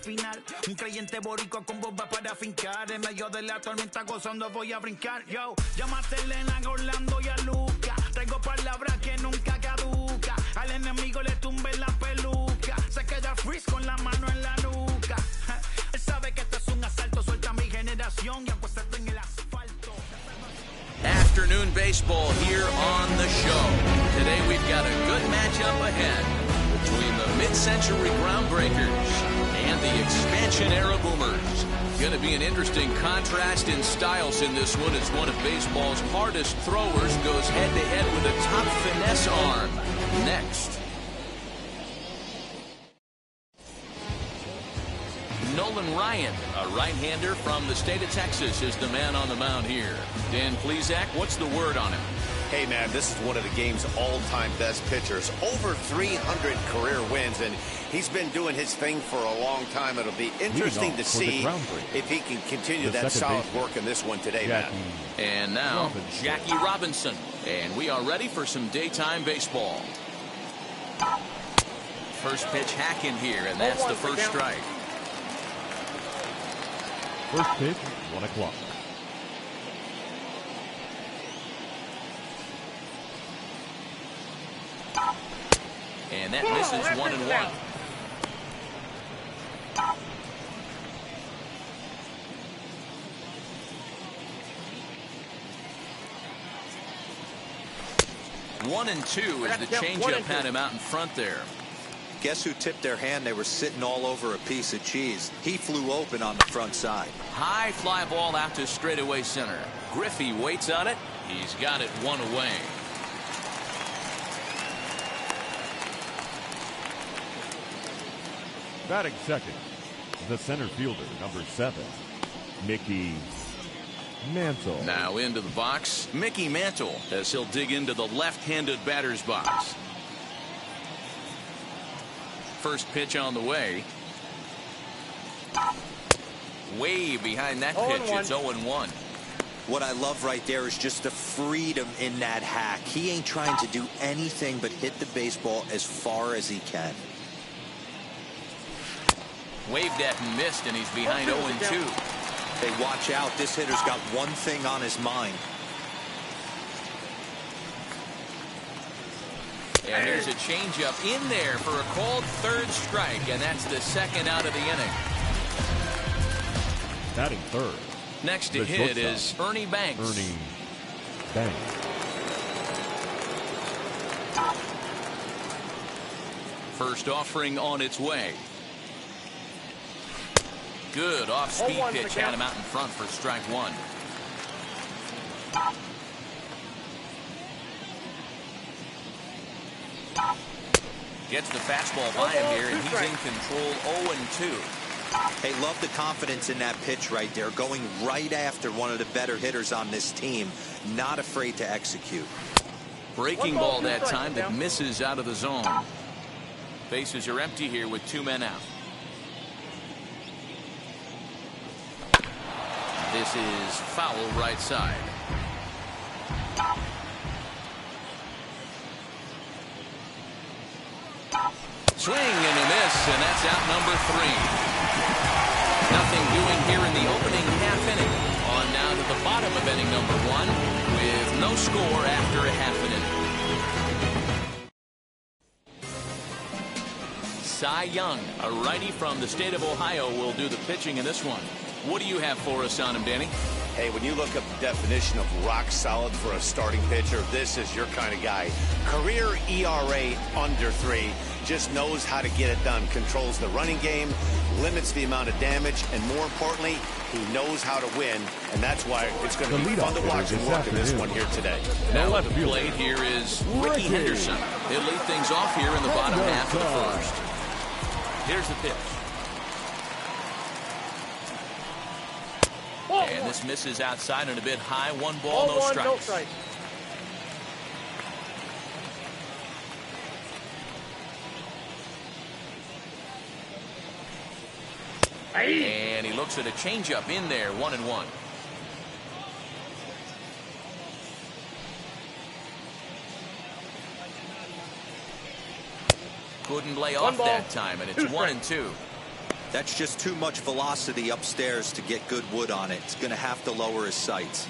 final. Un creyente boricua con bomba para fincar. En medio de la tormenta gozando voy a brincar. Yo, llámate Elena, Orlando y a Luca. Tengo palabras que nunca caduca. Al enemigo le tumbe la peluca. Se queda freeze con la mano en la nuca. Él sabe que esto es un asalto. Suelta mi generación y apuéstate en el asfalto. Afternoon baseball here on the show. Today we've got a good matchup ahead between the mid-century groundbreakers and the expansion-era boomers. Going to be an interesting contrast in styles in this one as one of baseball's hardest throwers goes head-to-head with a top finesse arm. Next. Nolan Ryan, a right-hander from the state of Texas, is the man on the mound here. Dan Plesac, what's the word on him? Hey, man, this is one of the game's all-time best pitchers. Over 300 career wins, and he's been doing his thing for a long time. It'll be interesting to see if he can continue that solid work in this one today, man. And now, Jackie Robinson. And we are ready for some daytime baseball. First pitch hack in here, and that's the first strike. First pitch, 1 o'clock. And that misses 1-1. One and two as the changeup had him out in front there. Guess who tipped their hand? They were sitting all over a piece of cheese. He flew open on the front side. High fly ball out to straightaway center. Griffey waits on it. He's got it one away. Batting second, the center fielder, number 7, Mickey Mantle. Now into the box, Mickey Mantle, as he'll dig into the left-handed batter's box. First pitch on the way. Way behind that pitch. It's 0-1. What I love right there is just the freedom in that hack. He ain't trying to do anything but hit the baseball as far as he can. Waved at and missed, and he's behind 0-2. Hey, watch out. This hitter's got one thing on his mind. And there's a changeup in there for a called third strike, and that's the second out of the inning. Batting third. Next to hit is Ernie Banks. Ernie Banks. First offering on its way. Good off-speed pitch had him out in front for strike one. Gets the fastball by him here, and he's in control 0-2. Hey, love the confidence in that pitch right there. Going right after one of the better hitters on this team. Not afraid to execute. Breaking ball that time that misses out of the zone. Bases are empty here with 2 men out. This is foul right side. Swing and a miss, and that's out number 3. Nothing doing here in the opening half inning. On now to the bottom of inning number 1 with no score after a half inning. Cy Young, a righty from the state of Ohio, will do the pitching in this one. What do you have for us on him, Danny? Hey, when you look up the definition of rock solid for a starting pitcher, this is your kind of guy. Career ERA under 3. Just knows how to get it done. Controls the running game, limits the amount of damage, and more importantly, he knows how to win, and that's why it's going to be fun to watch him work in this one here today. Now at the plate here is Ricky Henderson. He'll lead things off here in the bottom half of the first. Here's the pitch. And this misses outside and a bit high. 1 ball, no strikes. And he looks at a changeup in there, 1-1. Couldn't lay off that time, and it's 1-2. That's just too much velocity upstairs to get good wood on it. It's going to have to lower his sights.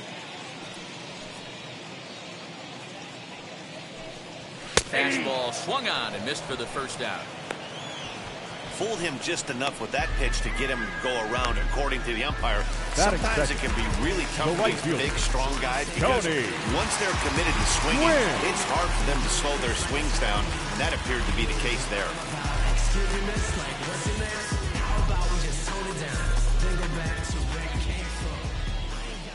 Fastball swung on and missed for the first out. Fooled him just enough with that pitch to get him to go around, according to the umpire. Batting Sometimes it second. can be really tough The for right these fielder. big, strong guys because Tony. once they're committed to swinging, Win. it's hard for them to slow their swings down, and that appeared to be the case there.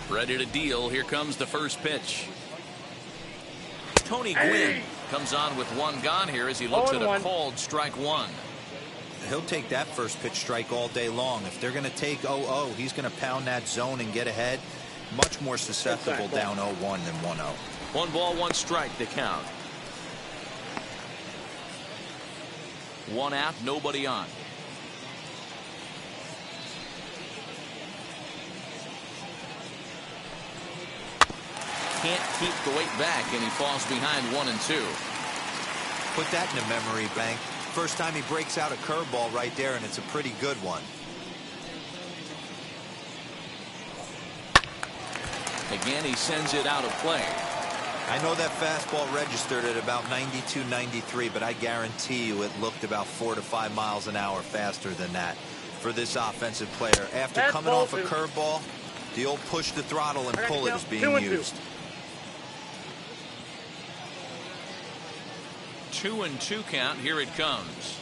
Ready to deal. Here comes the first pitch. Tony Gwynn comes on with one gone here as he looks at a called strike one. He'll take that first pitch strike all day long. If they're going to take 0-0, he's going to pound that zone and get ahead. Much more susceptible down 0-1 than 1-0. 1 ball, 1 strike to count. 1 out, nobody on. Can't keep the weight back, and he falls behind 1 and 2. Put that in a memory bank. First time he breaks out a curveball right there, and it's a pretty good one. Again, he sends it out of play. I know that fastball registered at about 92, 93, but I guarantee you it looked about 4 to 5 miles an hour faster than that for this offensive player. After coming off a curveball, the old push the throttle and pull it is being used. 2 and 2 count. Here it comes.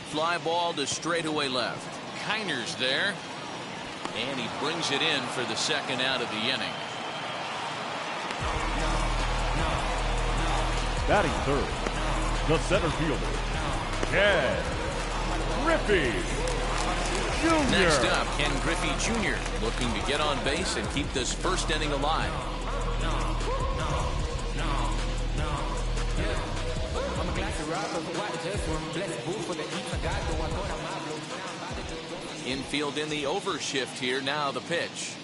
Fly ball to straightaway left. Kiner's there, and he brings it in for the second out of the inning. Batting third, the center fielder, Ken Griffey Jr. Next up, Ken Griffey Jr. looking to get on base and keep this first inning alive. Infield in the overshift here. Now the pitch.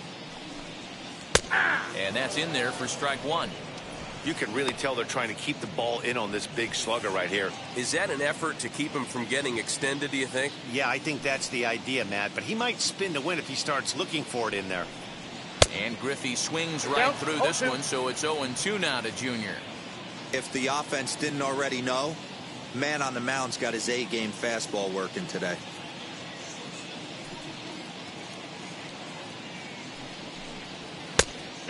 And that's in there for strike 1. You can really tell they're trying to keep the ball in on this big slugger right here. Is that an effort to keep him from getting extended, do you think? Yeah, I think that's the idea, Matt, but he might spin to win if he starts looking for it in there. And Griffey swings right through this one, so it's 0-2 now to Junior. If the offense didn't already know, man on the mound's got his A-game fastball working today.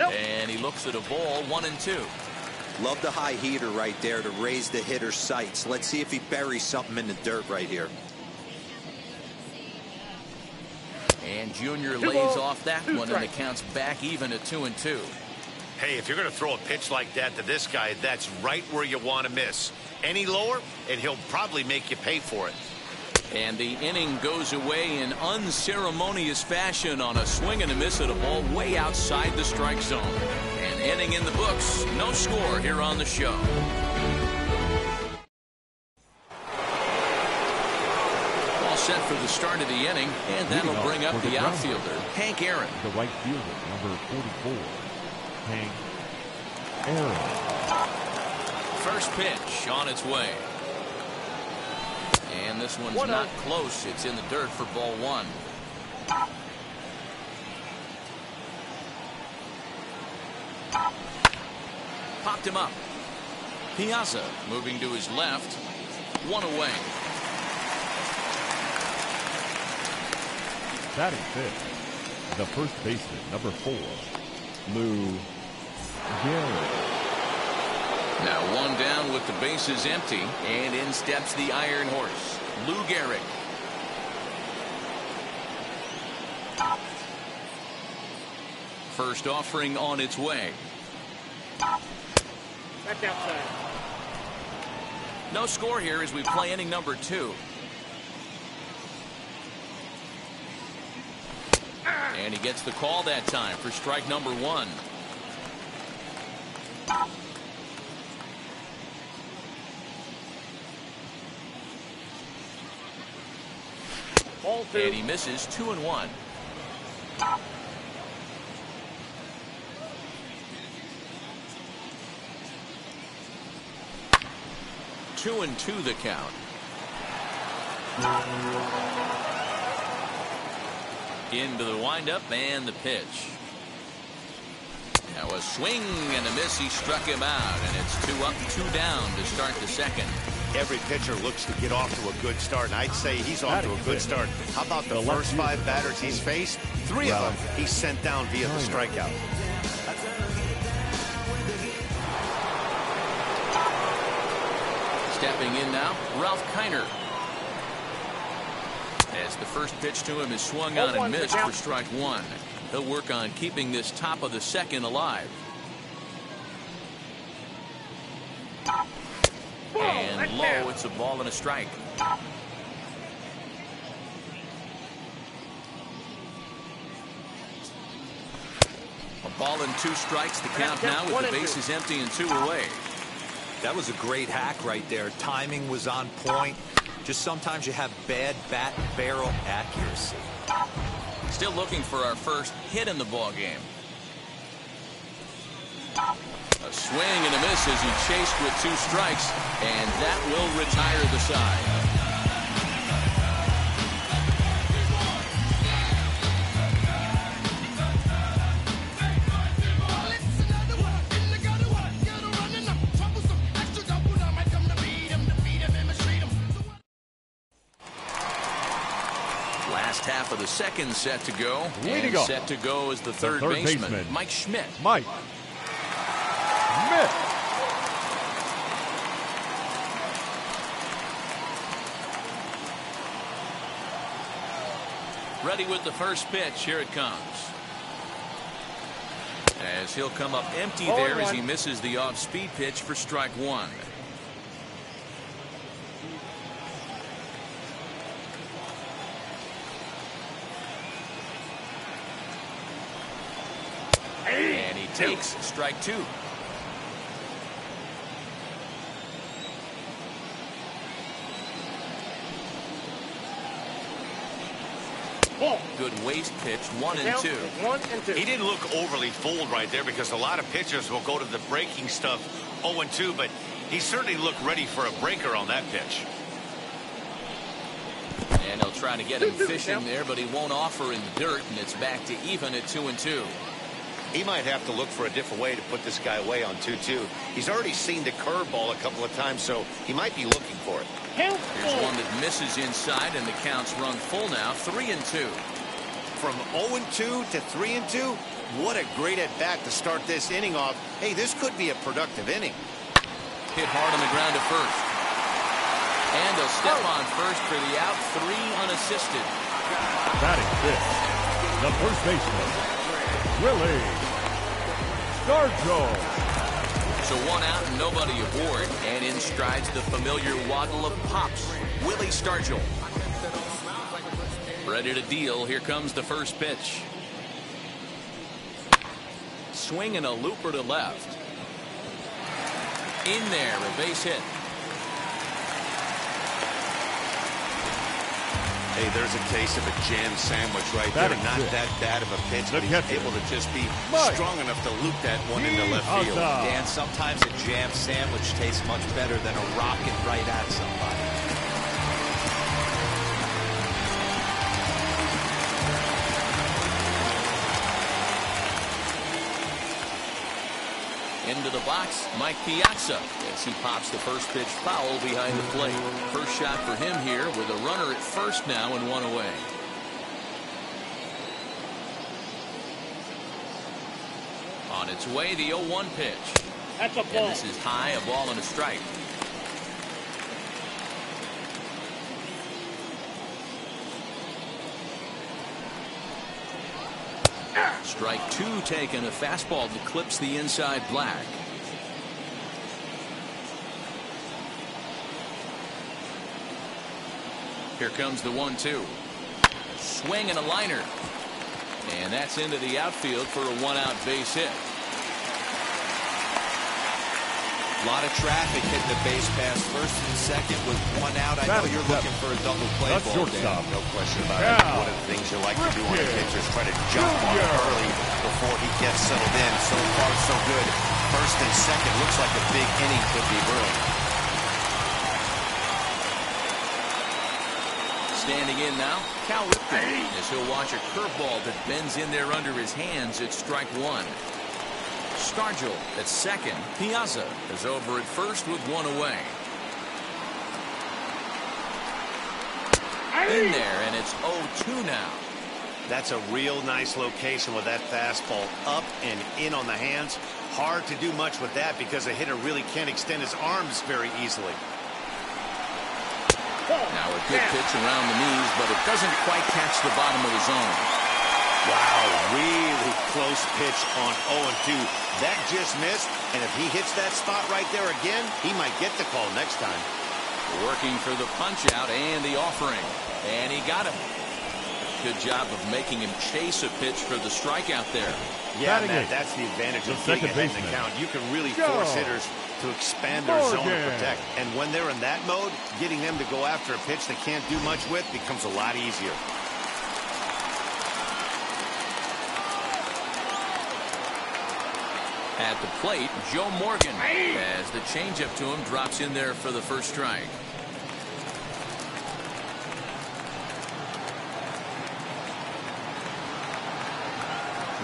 And he looks at a ball, 1-2. Love the high heater right there to raise the hitter's sights. Let's see if he buries something in the dirt right here. And Junior lays off that one, and the count's back even at 2-2. Hey, if you're going to throw a pitch like that to this guy, that's right where you want to miss. Any lower, and he'll probably make you pay for it. And the inning goes away in unceremonious fashion on a swing and a miss at a ball way outside the strike zone. An inning in the books, no score here on the show. All set for the start of the inning, and that'll bring up the outfielder, Hank Aaron. The right fielder, number 44, Hank Aaron. First pitch on its way. And this one's not close. It's in the dirt for ball 1. Popped him up. Piazza moving to his left. 1 away. Batting fifth, the first baseman, number 4, Lou Gehrig. Now 1 down with the bases empty, and in steps the Iron Horse, Lou Gehrig. First offering on its way. That's outside. No score here as we play inning number 2. And he gets the call that time for strike number 1. And he misses 2-1. Two and 2 the count. Into the windup and the pitch. Now a swing and a miss. He struck him out, and it's 2 up, 2 down to start the second. Every pitcher looks to get off to a good start, and I'd say he's off to a good start. How about the first 5 batters he's faced? 3 of them he's sent down via the strikeout. Stepping in now, Ralph Kiner. As the first pitch to him is swung on and missed for strike 1. He'll work on keeping this top of the second alive. And low, it's a ball and a strike. A ball and 2 strikes. The count now with the bases empty and 2 away. That was a great hack right there. Timing was on point. Just sometimes you have bad bat barrel accuracy. Still looking for our first hit in the ball game. A swing and a miss as he chased with 2 strikes, and that will retire the side. Half of the second set to go. And set to go is the third baseman, Mike Schmidt. Mike Schmidt. Ready with the first pitch. Here it comes. As he'll come up empty there as he misses the off-speed pitch for strike 1. And he takes strike 2. Good waist pitch, 1 and 2. He didn't look overly fooled right there because a lot of pitchers will go to the breaking stuff 0-2, but he certainly looked ready for a breaker on that pitch. And he'll try to get him fishing there, but he won't offer in the dirt, and it's back to even at 2-2. He might have to look for a different way to put this guy away on 2-2. He's already seen the curveball a couple of times, so he might be looking for it. Here's one that misses inside, and the count's run full now, 3-2. From 0-2 to 3-2, what a great at-bat to start this inning off. Hey, this could be a productive inning. Hit hard on the ground to first. And he'll step on first for the out, 3 unassisted. Batting fifth, the first baseman, Willie Stargell. So 1 out and nobody aboard, and in strides the familiar waddle of pops, Willie Stargell. Ready to deal. Here comes the first pitch. Swing and a looper to left. In there, a base hit. Hey, there's a case of a jam sandwich right there. Not that bad of a pitch, but he's able to just be strong enough to loop that one into left field. And sometimes a jam sandwich tastes much better than a rocket right at somebody. Into the box, Mike Piazza, as he pops the first pitch foul behind the plate. First shot for him here with a runner at first now and 1 away. On its way, the 0-1 pitch. That's a ball. And this is high, a ball and a strike. Strike 2 taken, a fastball that clips the inside black. Here comes the 1-2. Swing and a liner. And that's into the outfield for a 1-out base hit. A lot of traffic hitting the base pass first and second with 1 out. I know you're looking for a double play ball, Dan. No question about it. One of the things you like to do on a pitcher is try to jump on it early before he gets settled in. So far, so good. First and second looks like a big inning could be brewing. Standing in now, Cal Ripken, as he'll watch a curveball that bends in there under his hands at strike one. Stargell at second. Piazza is over at first with one away. In there, and it's 0-2 now. That's a real nice location with that fastball up and in on the hands. Hard to do much with that because a hitter really can't extend his arms very easily. Now a good pitch around the knees, but it doesn't quite catch the bottom of the zone. Wow, really close pitch on 0-2. That just missed, and if he hits that spot right there again, he might get the call next time. Working for the punch out and the offering. And he got him. Good job of making him chase a pitch for the strikeout there. Yeah, Matt, that's the advantage of getting ahead in the count. You can really force hitters to expand their zone and protect. And when they're in that mode, getting them to go after a pitch they can't do much with becomes a lot easier. At the plate, Joe Morgan, as the changeup to him drops in there for the first strike.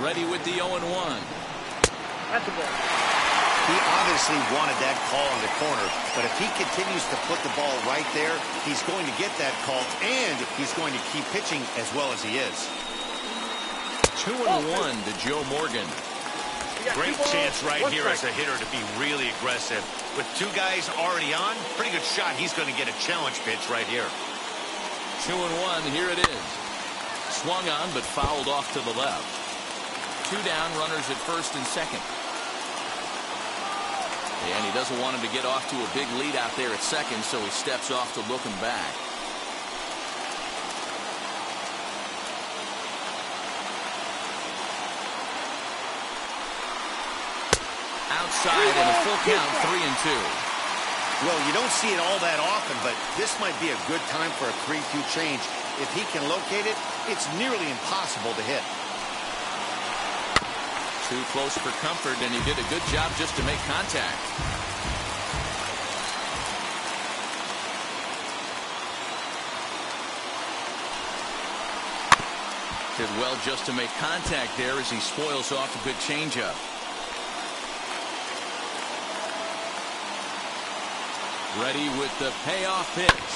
Ready with the 0-1. That's a ball. He obviously wanted that call in the corner, but if he continues to put the ball right there, he's going to get that call, and he's going to keep pitching as well as he is. 2-1 to Joe Morgan. Great chance right here as a hitter to be really aggressive. With two guys already on, pretty good shot. He's going to get a challenge pitch right here. 2-1, here it is. Swung on, but fouled off to the left. 2 down, runners at first and second. And he doesn't want him to get off to a big lead out there at second, so he steps off to look him back. Outside and a full count, 3-2. Well, you don't see it all that often, but this might be a good time for a 3-2 change. If he can locate it, it's nearly impossible to hit. Too close for comfort, and he did a good job just to make contact. Did well just to make contact there as he spoils off a good changeup. Ready with the payoff pitch.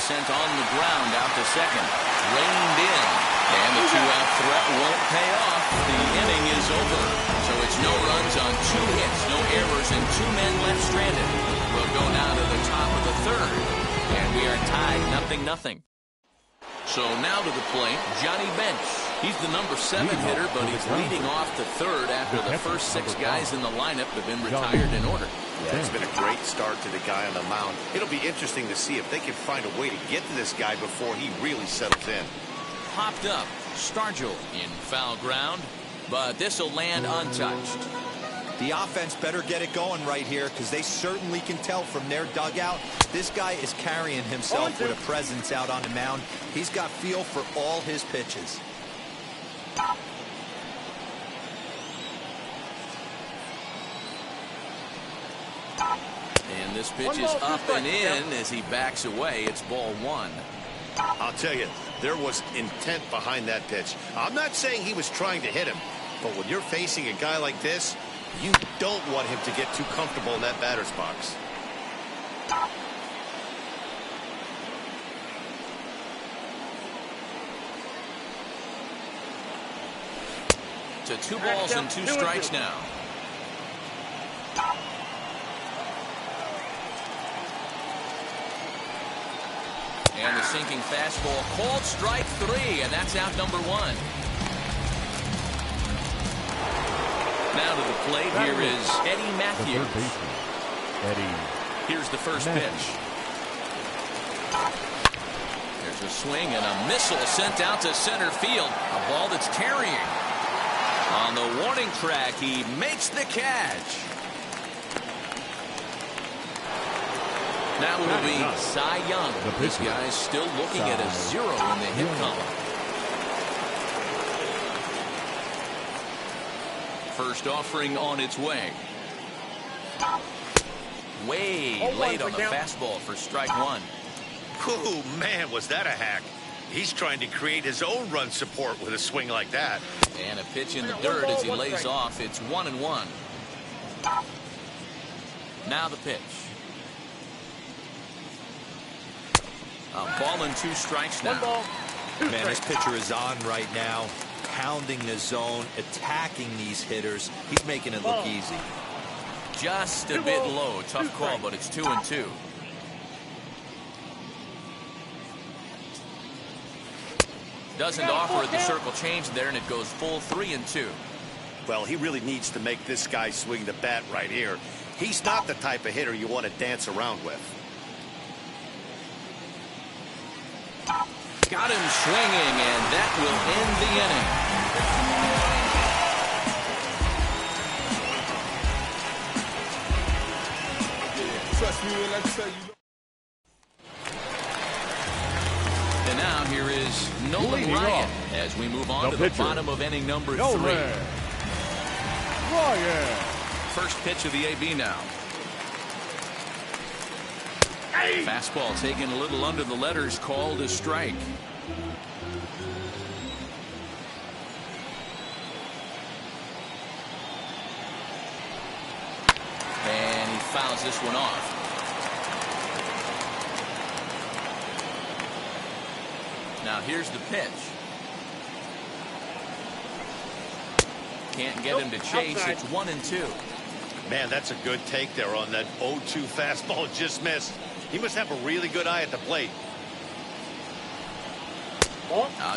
Sent on the ground out to second. Reined in. And the 2-out threat won't pay off. The inning is over. So it's no runs on 2 hits, no errors, and 2 men left stranded. We'll go now to the top of the third. And we are tied 0-0. So now to the plate, Johnny Bench. He's the number 7 hitter, but he's leading off the third after the first 6 guys in the lineup have been retired in order. Yeah, it's been a great start to the guy on the mound. It'll be interesting to see if they can find a way to get to this guy before he really settles in. Popped up, Stargell in foul ground, but this will land untouched. The offense better get it going right here because they certainly can tell from their dugout this guy is carrying himself with a presence out on the mound. He's got feel for all his pitches. And this pitch is up and in as he backs away. It's ball 1. I'll tell you, there was intent behind that pitch. I'm not saying he was trying to hit him, but when you're facing a guy like this, you don't want him to get too comfortable in that batter's box. To 2 balls and 2 strikes now. And the sinking fastball called strike 3, and that's out number 1. Now to the plate, here is Eddie Matthews. Here's the first pitch. There's a swing and a missile sent out to center field. A ball that's carrying. On the warning track, he makes the catch. Now it will be Cy Young. This guy's still looking at a 0 in the hit column. First offering on its way. Way late on the fastball for strike 1. Ooh, man, was that a hack. He's trying to create his own run support with a swing like that. And a pitch in the dirt as he lays off. It's 1-1. Now the pitch. A ball and 2 strikes now. Man, this pitcher is on right now, pounding the zone, attacking these hitters. He's making it look easy. Just a bit low. Tough call, but it's 2-2. Doesn't offer the circle change there, and it goes full 3-2. Well, he really needs to make this guy swing the bat right here. He's not the type of hitter you want to dance around with. Got him swinging, and that will end the inning. Trust me when I tell you. And now here is Nolan Ryan as we move on to the bottom of inning number 3. Ryan. First pitch of the AB now. Fastball taken a little under the letters, called a strike. And he fouls this one off. Now here's the pitch. Can't get him to chase. It's 1-2. Man, that's a good take there on that 0-2 fastball. Just missed. He must have a really good eye at the plate.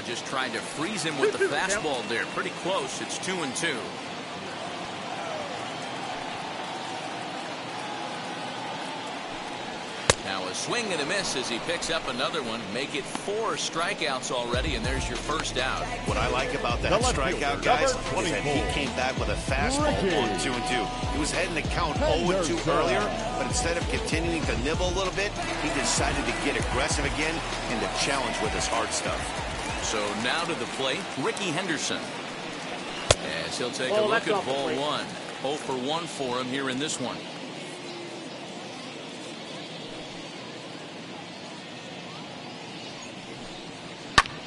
Just trying to freeze him with the fastball there. Pretty close. It's 2-2. Now a swing and a miss as he picks up another one. Make it 4 strikeouts already, and there's your first out. What I like about that strikeout, guys, is that he came back with a fastball on 2-2. He was heading the count 0-2 earlier, but instead of continuing to nibble a little bit, he decided to get aggressive again and to challenge with his hard stuff. So now to the plate, Ricky Henderson. As he'll take a look at ball 1. 0 for 1 for him here in this one.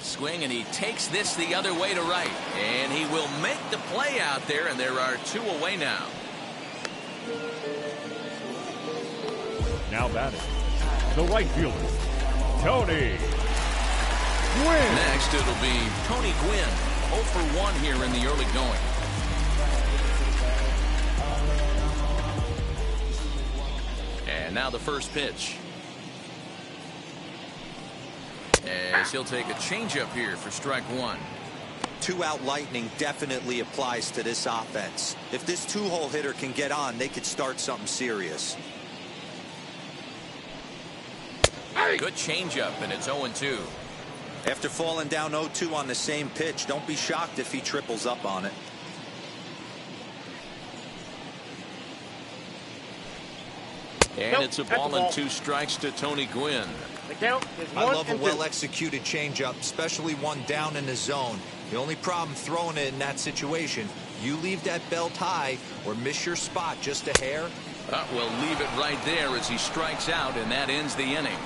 Swing, and he takes this the other way to right, and he will make the play out there, and there are 2 away now. Now batting, the right fielder, Tony Gwynn. Next it'll be Tony Gwynn. 0 for 1 here in the early going. And now the first pitch. As he'll take a changeup here for strike 1. 2-out lightning definitely applies to this offense. If this 2-hole hitter can get on, they could start something serious. Good changeup, and it's 0-2. After falling down 0-2 on the same pitch, don't be shocked if he triples up on it. And it's a ball and 2 strikes to Tony Gwynn. The count is 1-2. I love a well-executed changeup, especially one down in the zone. The only problem throwing it in that situation, you leave that belt high or miss your spot just a hair. We'll leave it right there as he strikes out, and that ends the inning.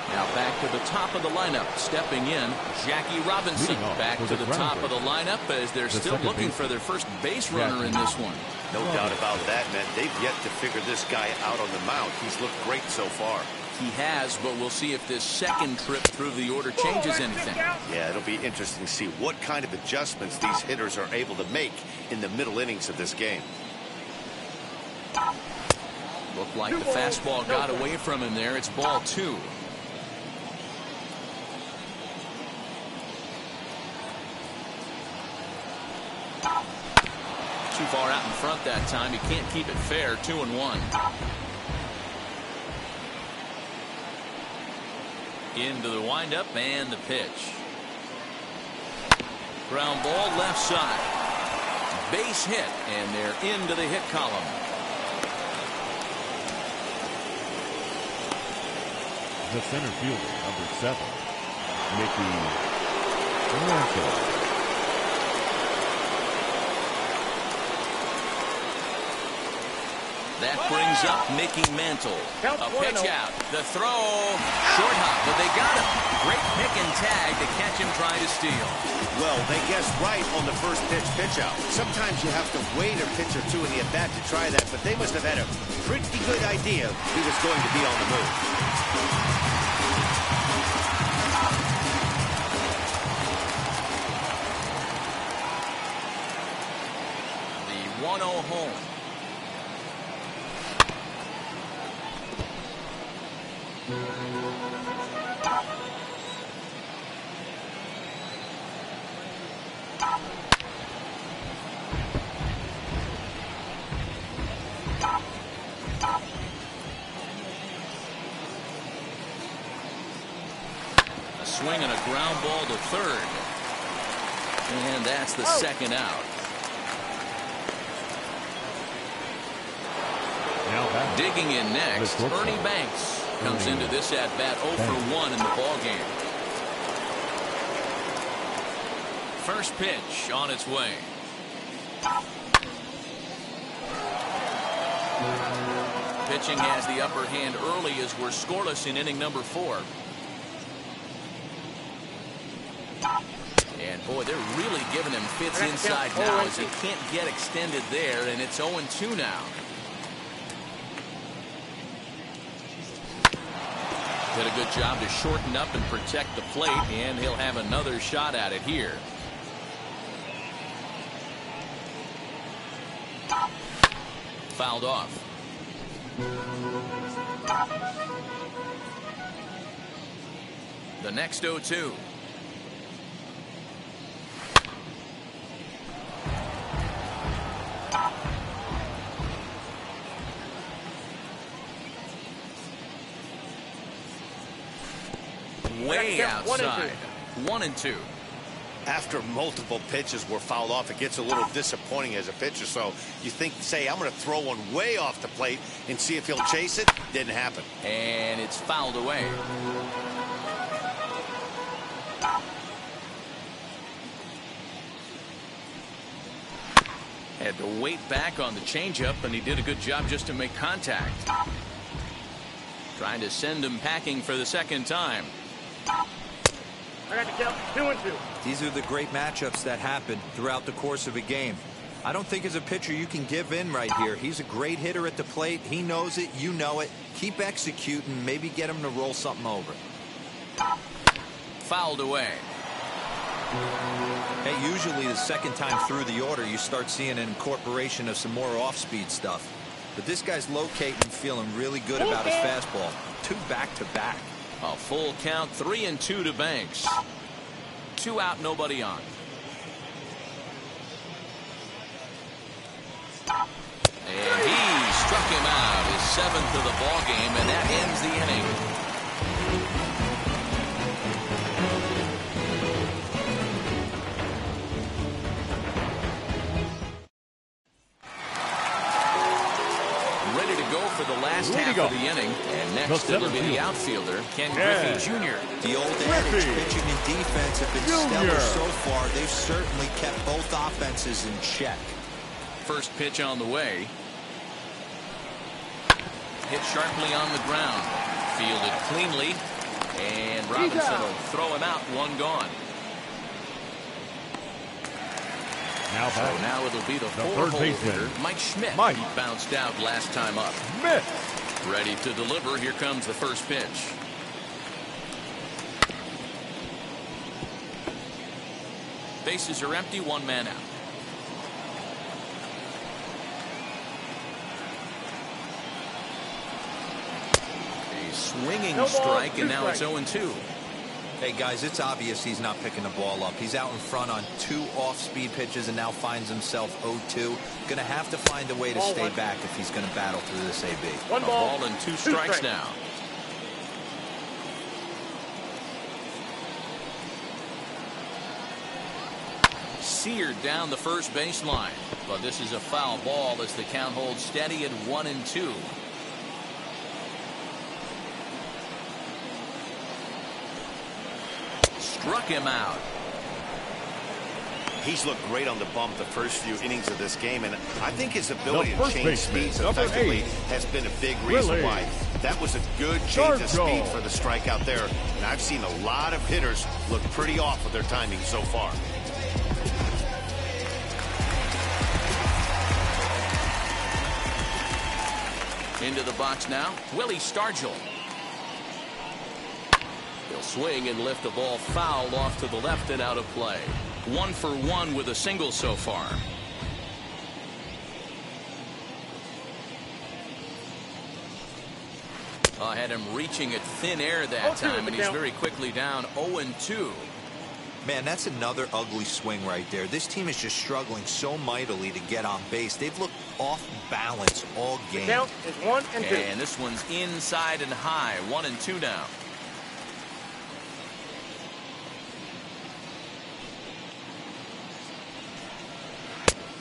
Now back to the top of the lineup. Stepping in, Jackie Robinson. Back to the top of the lineup as they're still looking for their first base runner in this one. No doubt about that, man. They've yet to figure this guy out on the mound. He's looked great so far. He has, but we'll see if this second trip through the order changes anything. Yeah, it'll be interesting to see what kind of adjustments these hitters are able to make in the middle innings of this game. Looked like the fastball got away from him there. It's ball 2. Too far out in front that time. He can't keep it fair. 2-1. Into the windup and the pitch. Ground ball left side. Base hit, and they're into the hit column. The center fielder, number 7, Mickey Mantle. That brings up Mickey Mantle. A pitch out. The throw. Short hop, but they got him. Great pick and tag to catch him trying to steal. Well, they guessed right on the first pitch out. Sometimes you have to wait a pitch or two in the at-bat to try that, but they must have had a pretty good idea he was going to be on the move. The 1-0 home. A swing and a ground ball to third. And that's the second out. Digging in next, Ernie Banks comes into this at-bat 0 for 1 in the ballgame. First pitch on its way. Pitching has the upper hand early as we're scoreless in inning number 4. And boy, they're really giving him fits inside now as he can't get extended there, and it's 0-2 now. Did a good job to shorten up and protect the plate, and he'll have another shot at it here. Fouled off. The next 0-2. Way outside. 1-2. After multiple pitches were fouled off, it gets a little disappointing as a pitcher. So you think, say, I'm going to throw one way off the plate and see if he'll chase it. Didn't happen. And it's fouled away. Had to wait back on the changeup, and he did a good job just to make contact. Trying to send him packing for the second time. I got to count 2-2. These are the great matchups that happen throughout the course of a game. I don't think as a pitcher you can give in right here. He's a great hitter at the plate. He knows it. You know it. Keep executing. Maybe get him to roll something over. Fouled away. Hey, usually the second time through the order you start seeing an incorporation of some more off-speed stuff. But this guy's locating, feeling really good about his fastball. 2 back-to-back. A full count, 3-2 to Banks. 2 out, nobody on. And he struck him out, his 7th of the ball game, and that ends the inning. Ready to go for the last half of the inning, and next it'll be the outfielder, Ken Griffey Jr. The old adage, pitching and defense have been stellar so far. They've certainly kept both offenses in check. First pitch on the way. Hit sharply on the ground. Fielded cleanly. And Robinson will throw him out. 1 gone. So now it'll be the 4-hole hitter, Mike Schmidt. He bounced out last time up. Ready to deliver. Here comes the first pitch. Bases are empty. 1 man out. A swinging strike, and now it's 0-2. Hey guys, it's obvious he's not picking the ball up. He's out in front on 2 off-speed pitches and now finds himself 0-2. Going to have to find a way to stay back if he's going to battle through this AB. 1 ball and 2 strikes now. Seared down the first baseline, but this is a foul ball as the count holds steady at 1-2. Struck him out. He's looked great on the bump the first few innings of this game, and I think his ability to change speeds effectively has been a big reason why. That was a good change of speed for the strikeout there, and I've seen a lot of hitters look pretty off with their timing so far. Into the box now, Willie Stargell. He'll swing and lift the ball foul off to the left and out of play. 1 for 1 with a single so far. I had him reaching at thin air that time, and he's very quickly down 0-2. Man, that's another ugly swing right there. This team is just struggling so mightily to get on base. They've looked off balance all game. The count is 1 and 2. And this one's inside and high. 1-2 now.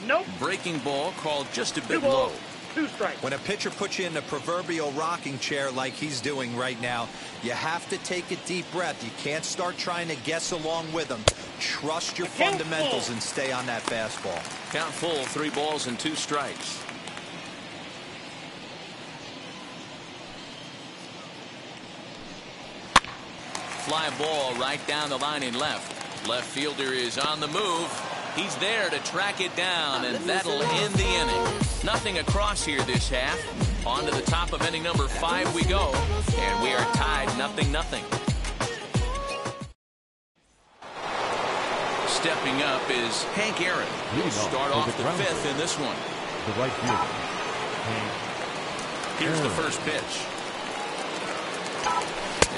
Nope. Breaking ball called just a bit 2 balls, low. 2 strikes. When a pitcher puts you in the proverbial rocking chair like he's doing right now, you have to take a deep breath. You can't start trying to guess along with him. Trust your fundamentals and stay on that fastball. Count full, 3 balls and 2 strikes. Fly ball right down the line in left. Left fielder is on the move. He's there to track it down, and that'll end the inning. Nothing across here this half. On to the top of inning number 5 we go, and we are tied 0-0. Stepping up is Hank Aaron. He'll start off the 5th in this one. The right fielder, Hank Here's Aaron. the first pitch.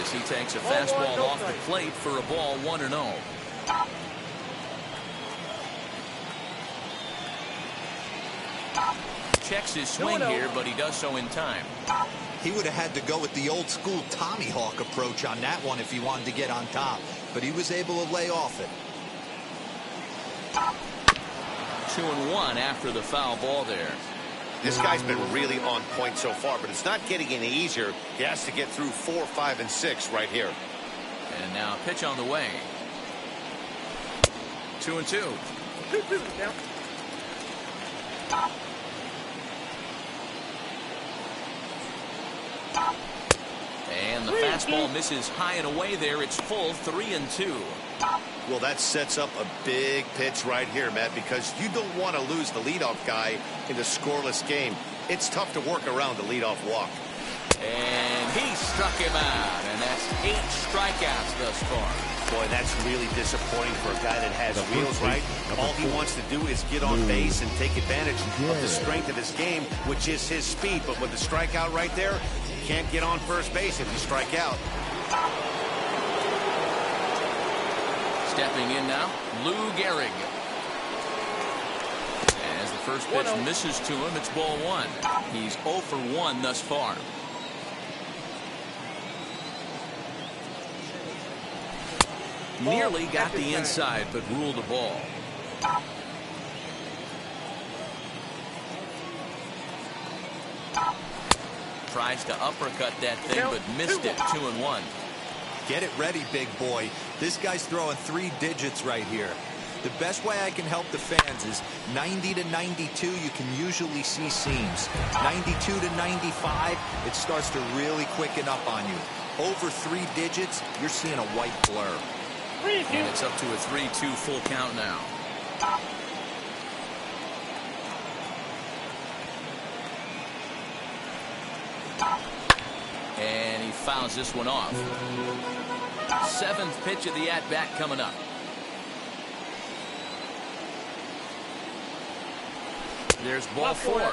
As he takes a fastball off the plate for a ball 1-0. Checks his swing here, but he does so in time. He would have had to go with the old school Tommy Hawk approach on that one if he wanted to get on top, but he was able to lay off it. 2-1 after the foul ball there. This guy's been really on point so far, but it's not getting any easier. He has to get through 4, 5, and 6 right here. And now a pitch on the way. 2-2. 2-2 now. And the fastball misses high and away there. It's full, 3-2. Well, that sets up a big pitch right here, Matt, because you don't want to lose the leadoff guy in a scoreless game. It's tough to work around the leadoff walk. And he struck him out, and that's 8 strikeouts thus far. Boy, that's really disappointing for a guy that has wheels, right? All he wants to do is get on base and take advantage of the strength of his game, which is his speed. But with the strikeout right there, you can't get on first base if you strike out. Stepping in now, Lou Gehrig. As the first pitch misses to him, it's ball 1. He's 0 for 1 thus far. Nearly got the inside, but ruled a ball. Tries to uppercut that thing, but missed it. 2-1. Get it ready, big boy. This guy's throwing 3 digits right here. The best way I can help the fans is 90 to 92, you can usually see seams. 92 to 95, it starts to really quicken up on you. Over 3 digits, you're seeing a white blur. And it's up to a 3-2 full count now. And he fouls this one off. 7th pitch of the at-bat coming up. There's ball 4.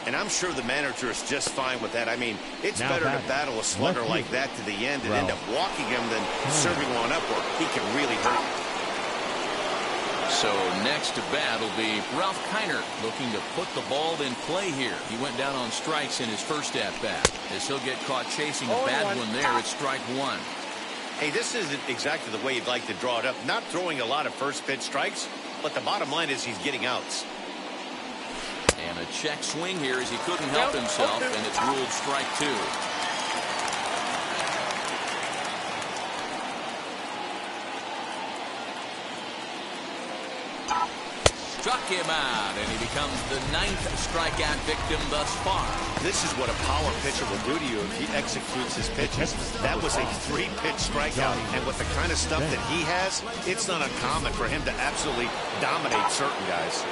And I'm sure the manager is just fine with that. I mean, it's better to battle a slugger like that to the end and end up walking him than serving one up where he can really hurt you. So next to bat will be Ralph Kiner, looking to put the ball in play here. He went down on strikes in his first at-bat. As he'll get caught chasing a bad one there, it's strike 1. Hey, this isn't exactly the way you'd like to draw it up. Not throwing a lot of first pitch strikes, but the bottom line is he's getting outs. And a check swing here as he couldn't help himself, and it's ruled strike 2. him out, and he becomes the 9th strikeout victim thus far. This is what a power pitcher will do to you if he executes his pitches. That was a 3-pitch strikeout, and with the kind of stuff that he has, it's not uncommon for him to absolutely dominate certain guys.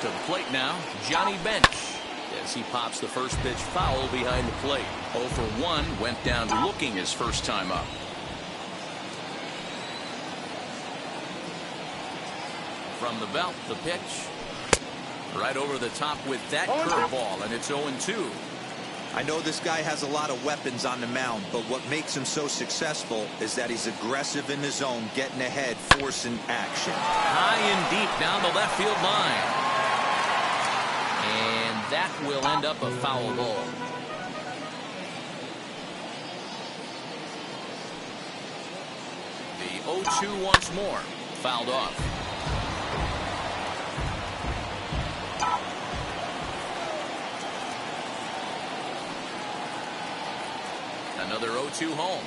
To the plate now, Johnny Bench, as he pops the first pitch foul behind the plate. 0 for 1, went down looking his first time up. From the belt, the pitch. Right over the top with that curveball, and it's 0-2. I know this guy has a lot of weapons on the mound, but what makes him so successful is that he's aggressive in the zone, getting ahead, forcing action. High and deep down the left field line. And that will end up a foul ball. The 0-2 once more. Fouled off. Another 0-2 home.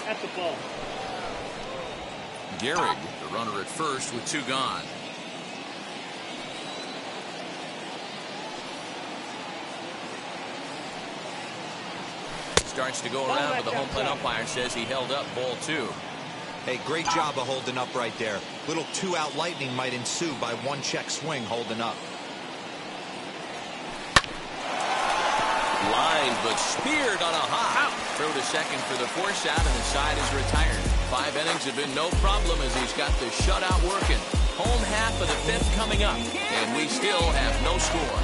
That's the ball. Gehrig, the runner at first with 2 gone. Starts to go around, but the home plate umpire says he held up ball 2. Hey, great job of holding up right there. Little 2-out lightning might ensue by 1-check swing holding up. Line, but speared on a hop. Throw to second for the force out, and the side is retired. 5 innings have been no problem as he's got the shutout working. Home half of the 5th coming up, and we still have no score.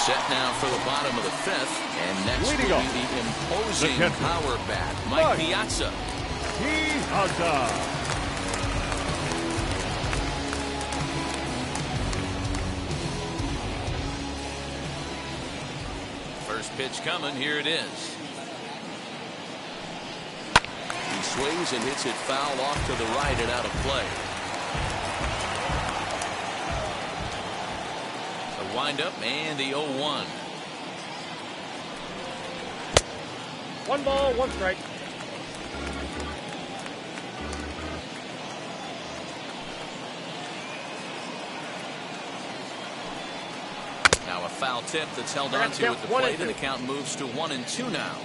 Set now for the bottom of the 5th, and next will be the imposing power bat, Mike Piazza. First pitch coming, here it is. He swings and hits it foul off to the right and out of play. The windup and the 0-1. 1 ball, 1 strike. Now a foul tip that's held on to at the plate, and the count moves to 1-2 now.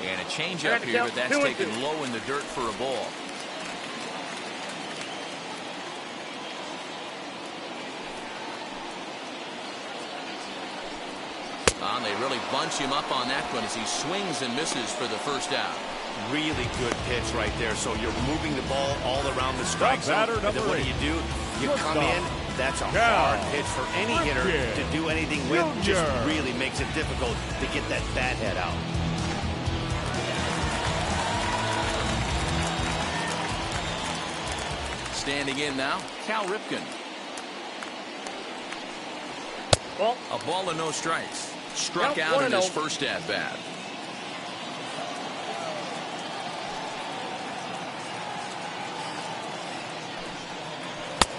And a changeup here, but that's taken low in the dirt for a ball. They really bunch him up on that one as he swings and misses for the first out. Really good pitch right there. So you're moving the ball all around the strike zone. And then what do? You come in. That's a hard pitch for any hitter to do anything with. Just really makes it difficult to get that bat head out. Standing in now, Cal Ripken. Ball. A ball and no strikes. Struck out in his first at bat.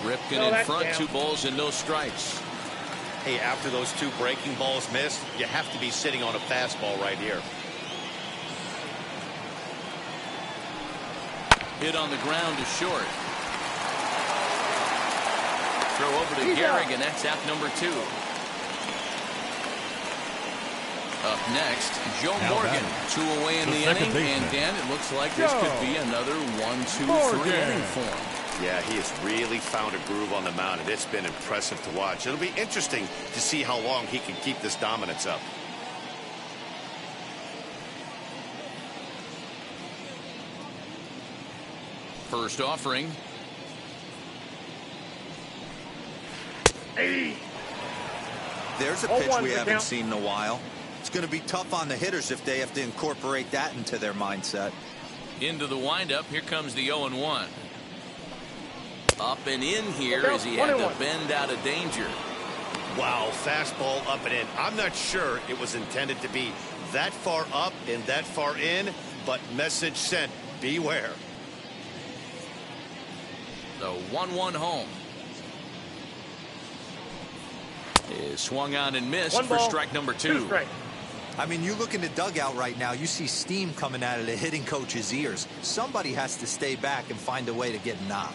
Ripken in front, 2 balls and no strikes. Hey, after those 2 breaking balls missed, you have to be sitting on a fastball right here. Hit on the ground to short. Throw over to Gehrig, and that's out number 2. Up next, Joe Morgan. 2 away in the inning, and Dan, it looks like this could be another 1-2-3 inning for him. Yeah, he has really found a groove on the mound, and it's been impressive to watch. It'll be interesting to see how long he can keep this dominance up. First offering. There's a pitch we haven't seen in a while. It's going to be tough on the hitters if they have to incorporate that into their mindset. Into the windup. Here comes the 0-1. Up and in here as he had to bend out of danger. Wow, fastball up and in. I'm not sure it was intended to be that far up and that far in, but message sent, beware. The 1-1 home. Is swung on and missed for strike number 2. I mean, you look in the dugout right now, you see steam coming out of the hitting coach's ears. Somebody has to stay back and find a way to get a knock.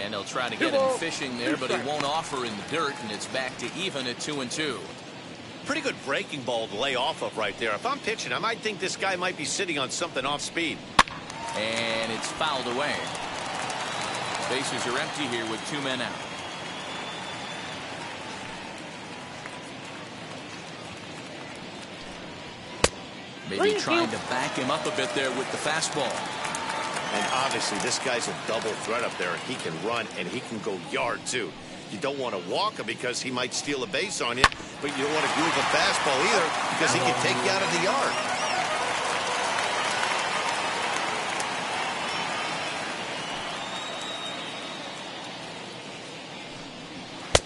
And he'll try to get him fishing there, but he won't offer in the dirt, and it's back to even at 2-2. Pretty good breaking ball to lay off of right there. If I'm pitching, I might think this guy might be sitting on something off speed. And it's fouled away. Bases are empty here with 2 men out. Maybe trying to back him up a bit there with the fastball. And obviously this guy's a double threat up there. He can run and he can go yard too. You don't want to walk him because he might steal a base on you, but you don't want to groove a fastball either because he can take you out of the yard.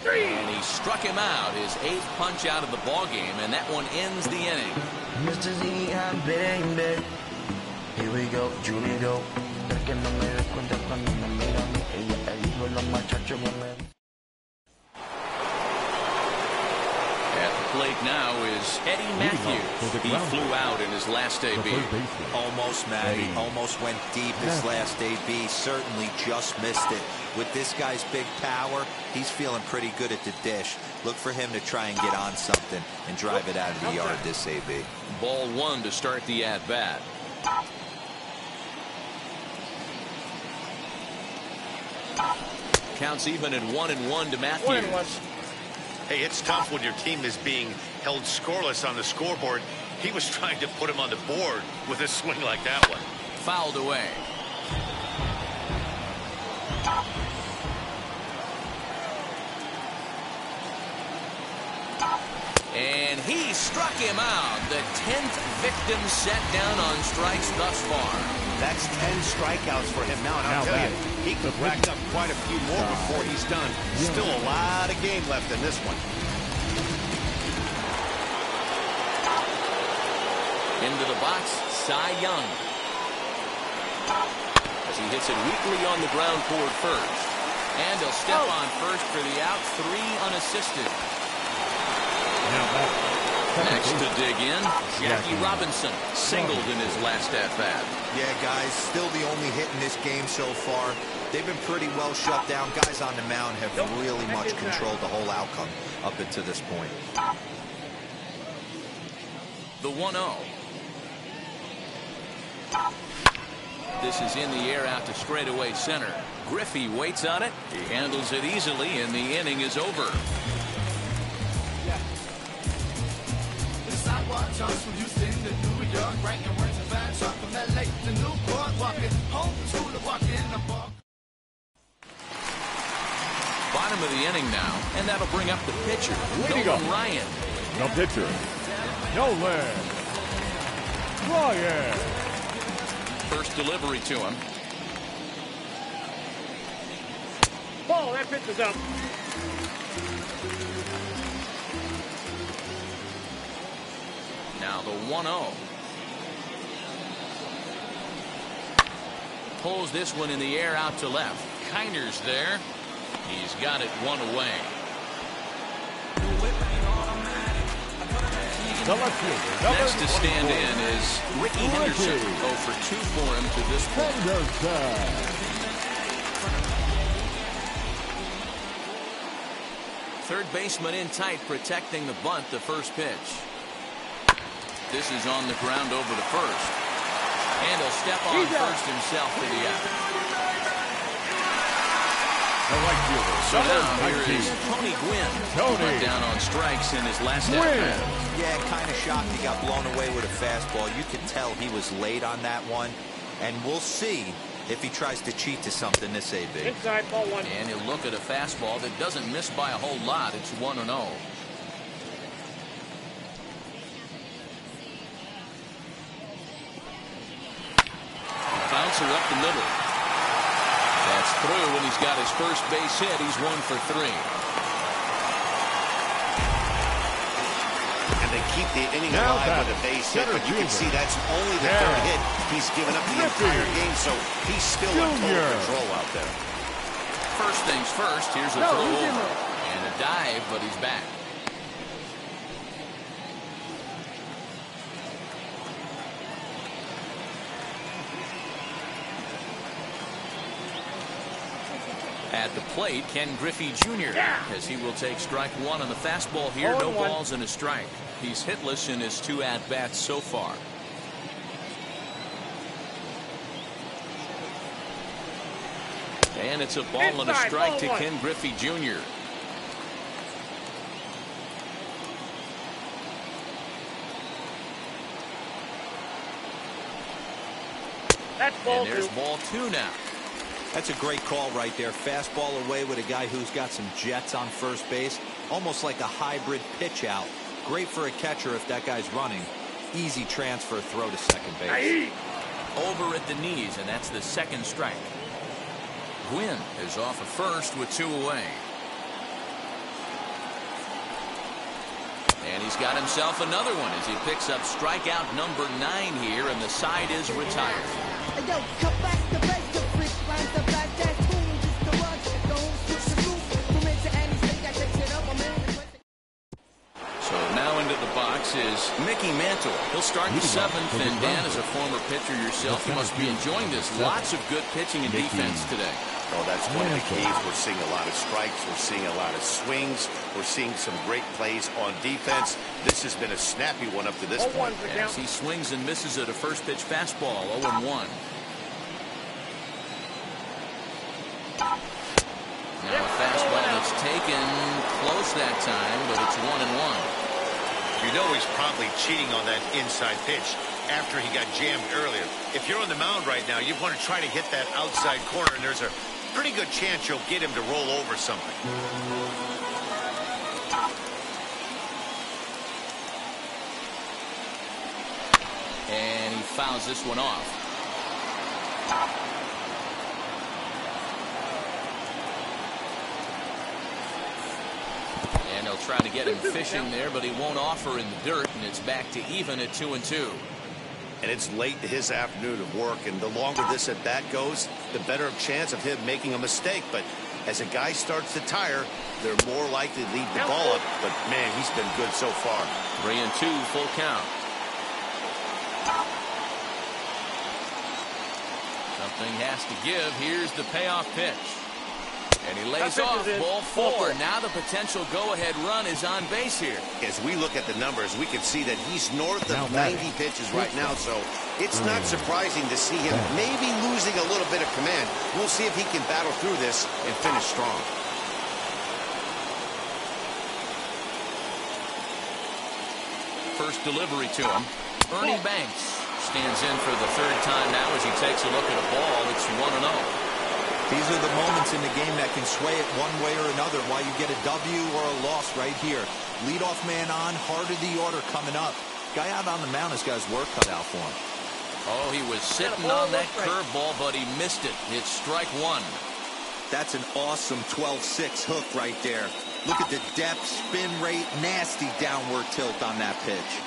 And he struck him out, his 8th punch out of the ball game, and that one ends the inning. Mr. Z, I'm baby. Here we go, Julio. At the plate now is Eddie Matthews. He flew out in his last AB. Almost, Matty. Almost went deep his last AB. Certainly just missed it. With this guy's big power, he's feeling pretty good at the dish. Look for him to try and get on something and drive it out of the yard this AB. Ball 1 to start the at-bat. Counts even at 1-1 to Matthews. Hey, it's tough when your team is being held scoreless on the scoreboard. He was trying to put him on the board with a swing like that one. Fouled away. And he struck him out. The 10th victim set down on strikes thus far. That's 10 strikeouts for him now, and I'll tell you, he could rack up quite a few more before he's done. Still a lot of game left in this one. Into the box, Cy Young. As he hits it weakly on the ground toward first. And he'll step on first for the out, 3 unassisted. Next to dig in, Jackie Robinson singled in his last at-bat. Yeah, guys, still the only hit in this game so far. They've been pretty well shut down. Guys on the mound have really much controlled the whole outcome up until this point. The 1-0. This is in the air out to straightaway center. Griffey waits on it. He handles it easily, and the inning is over. Bottom of the inning now, and that'll bring up the pitcher, Nolan Ryan. The pitcher, Nolan Ryan. First delivery to him. Ball, that pitch is up. Now the 1-0. Pulls this one in the air out to left. Kiner's there. He's got it 1 away. Next to stand in is Ricky Henderson. 0 for 2 for him to this point. Third baseman in tight, protecting the bunt, the first pitch. This is on the ground over the first. And he'll step on first himself for the out. So now here is Tony Gwynn. Went down on strikes in his last at-bat. Yeah, kind of shocked he got blown away with a fastball. You can tell he was late on that one. And we'll see if he tries to cheat to something this AB. Inside, ball 1. And he'll look at a fastball that doesn't miss by a whole lot. It's 1-0. the middle. That's through, and he's got his first base hit. He's 1 for 3. And they keep the inning alive with a base hit, but you can see that's only the third hit he's given up the entire game, so he's still in total control out there. First things first, here's a throw over. And a dive, but he's back. At the plate, Ken Griffey Jr. as he will take strike 1 on the fastball here. No balls and a strike. He's hitless in his 2 at-bats so far. And it's a ball and a strike to Ken Griffey Jr. And there's ball 2 now. That's a great call right there. Fastball away with a guy who's got some jets on first base. Almost like a hybrid pitch out. Great for a catcher if that guy's running. Easy transfer throw to second base. Over at the knees, and that's the second strike. Gwynn is off at first with 2 away. And he's got himself another one as he picks up strikeout number 9 here, and the side is retired. So now into the box is Mickey Mantle. He'll start the 7th, and Dan, as a former pitcher yourself, you must be enjoying this. Lots of good pitching and defense today. Oh, that's one of the keys. We're seeing a lot of strikes. We're seeing a lot of swings. We're seeing some great plays on defense. This has been a snappy one up to this point. As he swings and misses at a first pitch fastball, 0-1. Now a fastball that's taken close that time, but it's 1-1. You know he's probably cheating on that inside pitch after he got jammed earlier. If you're on the mound right now, you want to try to hit that outside corner, and there's a pretty good chance you'll get him to roll over something. And he fouls this one off. And they'll try to get him fishing there, but he won't offer in the dirt, and it's back to even at 2-2. And it's late in his afternoon of work, and the longer this at bat goes, the better chance of him making a mistake. But as a guy starts to tire, they're more likely to leave the ball up. But man, he's been good so far. 3-2, full count. Something has to give. Here's the payoff pitch. And he lays off, ball 4. Now the potential go-ahead run is on base here. As we look at the numbers, we can see that he's north of 90 pitches right now, so it's not surprising to see him maybe losing a little bit of command. We'll see if he can battle through this and finish strong. First delivery to him. Ernie Banks stands in for the 3rd time now as he takes a look at a ball. It's 1-0. These are the moments in the game that can sway it one way or another, why you get a W or a loss right here. Leadoff man on, heart of the order coming up. Guy out on the mound has got his work cut out for him. Oh, he was sitting on that curveball, but he missed it. It's strike 1. That's an awesome 12-6 hook right there. Look at the depth, spin rate, nasty downward tilt on that pitch.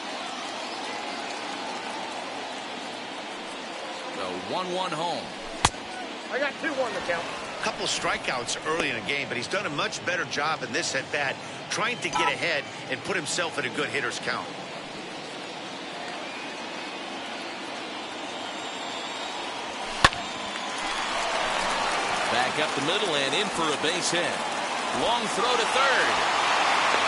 So 1-1 home. I got 2 on the count. Couple strikeouts early in the game, but he's done a much better job in this at bat, trying to get ahead and put himself in a good hitter's count. Back up the middle and in for a base hit. Long throw to third.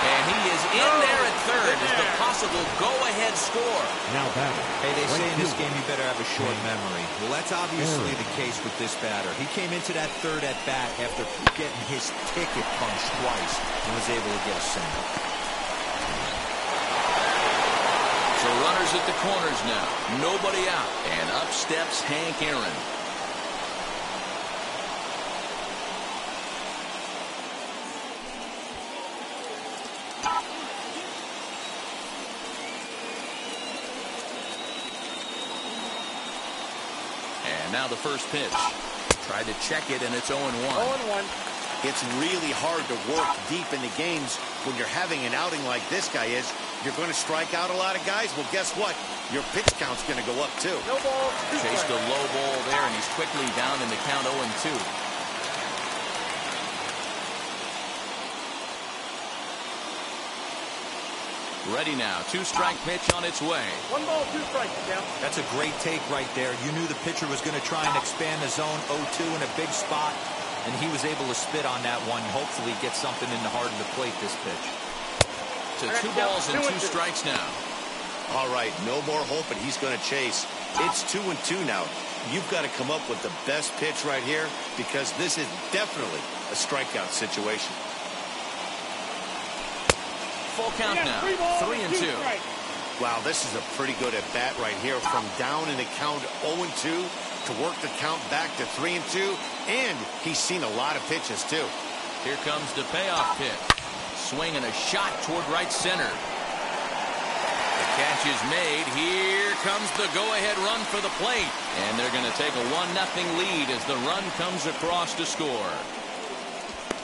And he is in there at third as the possible go-ahead score. Now batting. Hey, they say in this game you better have a short memory. Well, that's obviously the case with this batter. He came into that third at bat after getting his ticket punched twice and was able to get a single. So runners at the corners now. Nobody out. And up steps Hank Aaron. Now the first pitch. Tried to check it, and it's 0-1. 0-1. It's really hard to work deep into games when you're having an outing like this guy is. You're going to strike out a lot of guys. Well, guess what? Your pitch count's going to go up, too. No ball. Chased a low ball there, and he's quickly down in the count 0-2. Ready now. 2-strike pitch on its way. 1 ball, 2 strikes, count. That's a great take right there. You knew the pitcher was going to try and expand the zone 0-2 in a big spot, and he was able to spit on that one. Hopefully get something in the heart of the plate this pitch. To 2 balls and 2 strikes now. All right, no more hoping he's going to chase. It's 2-2 now. You've got to come up with the best pitch right here because this is definitely a strikeout situation. Full count now. 3-2. Wow, this is a pretty good at bat right here. From down in the count 0-2 to work the count back to 3-2. And he's seen a lot of pitches, too. Here comes the payoff pitch. Swing and a shot toward right center. The catch is made. Here comes the go-ahead run for the plate. And they're going to take a 1-0 lead as the run comes across to score.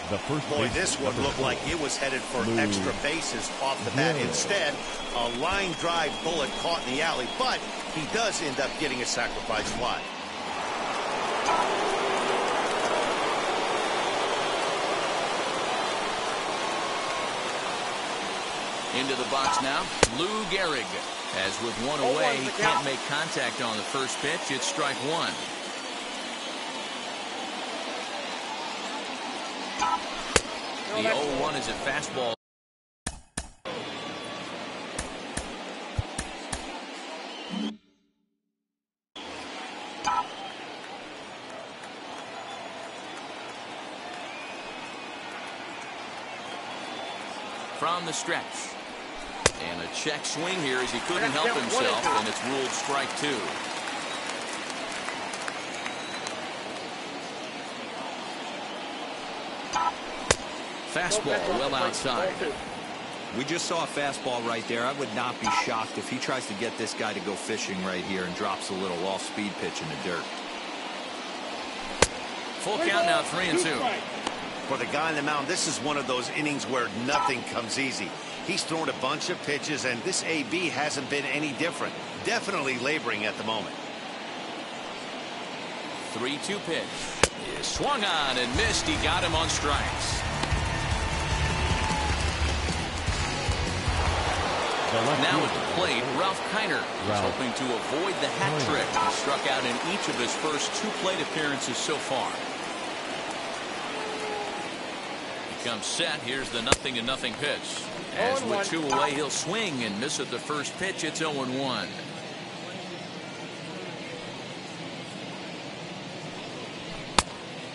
The first Boy, this one looked like it was headed for extra bases off the bat. Instead, a line drive bullet caught in the alley, but he does end up getting a sacrifice fly. Into the box now, Lou Gehrig. As with one away, he can't make contact on the first pitch. It's strike 1. The 0-1 is a fastball. From the stretch. And a check swing here as he couldn't help himself, and it's ruled strike 2. Fastball well outside. We just saw a fastball right there. I would not be shocked if he tries to get this guy to go fishing right here and drops a little off-speed pitch in the dirt. Full count now, 3-2. For the guy on the mound, this is one of those innings where nothing comes easy. He's thrown a bunch of pitches, and this AB hasn't been any different. Definitely laboring at the moment. 3-2 pitch. He swung on and missed. He got him on strikes. Now at the plate, Ralph Kiner is hoping to avoid the hat trick. He struck out in each of his first 2 plate appearances so far. He comes set. Here's the 0-0 pitch. As with 2 away, he'll swing and miss at the first pitch. It's 0-1.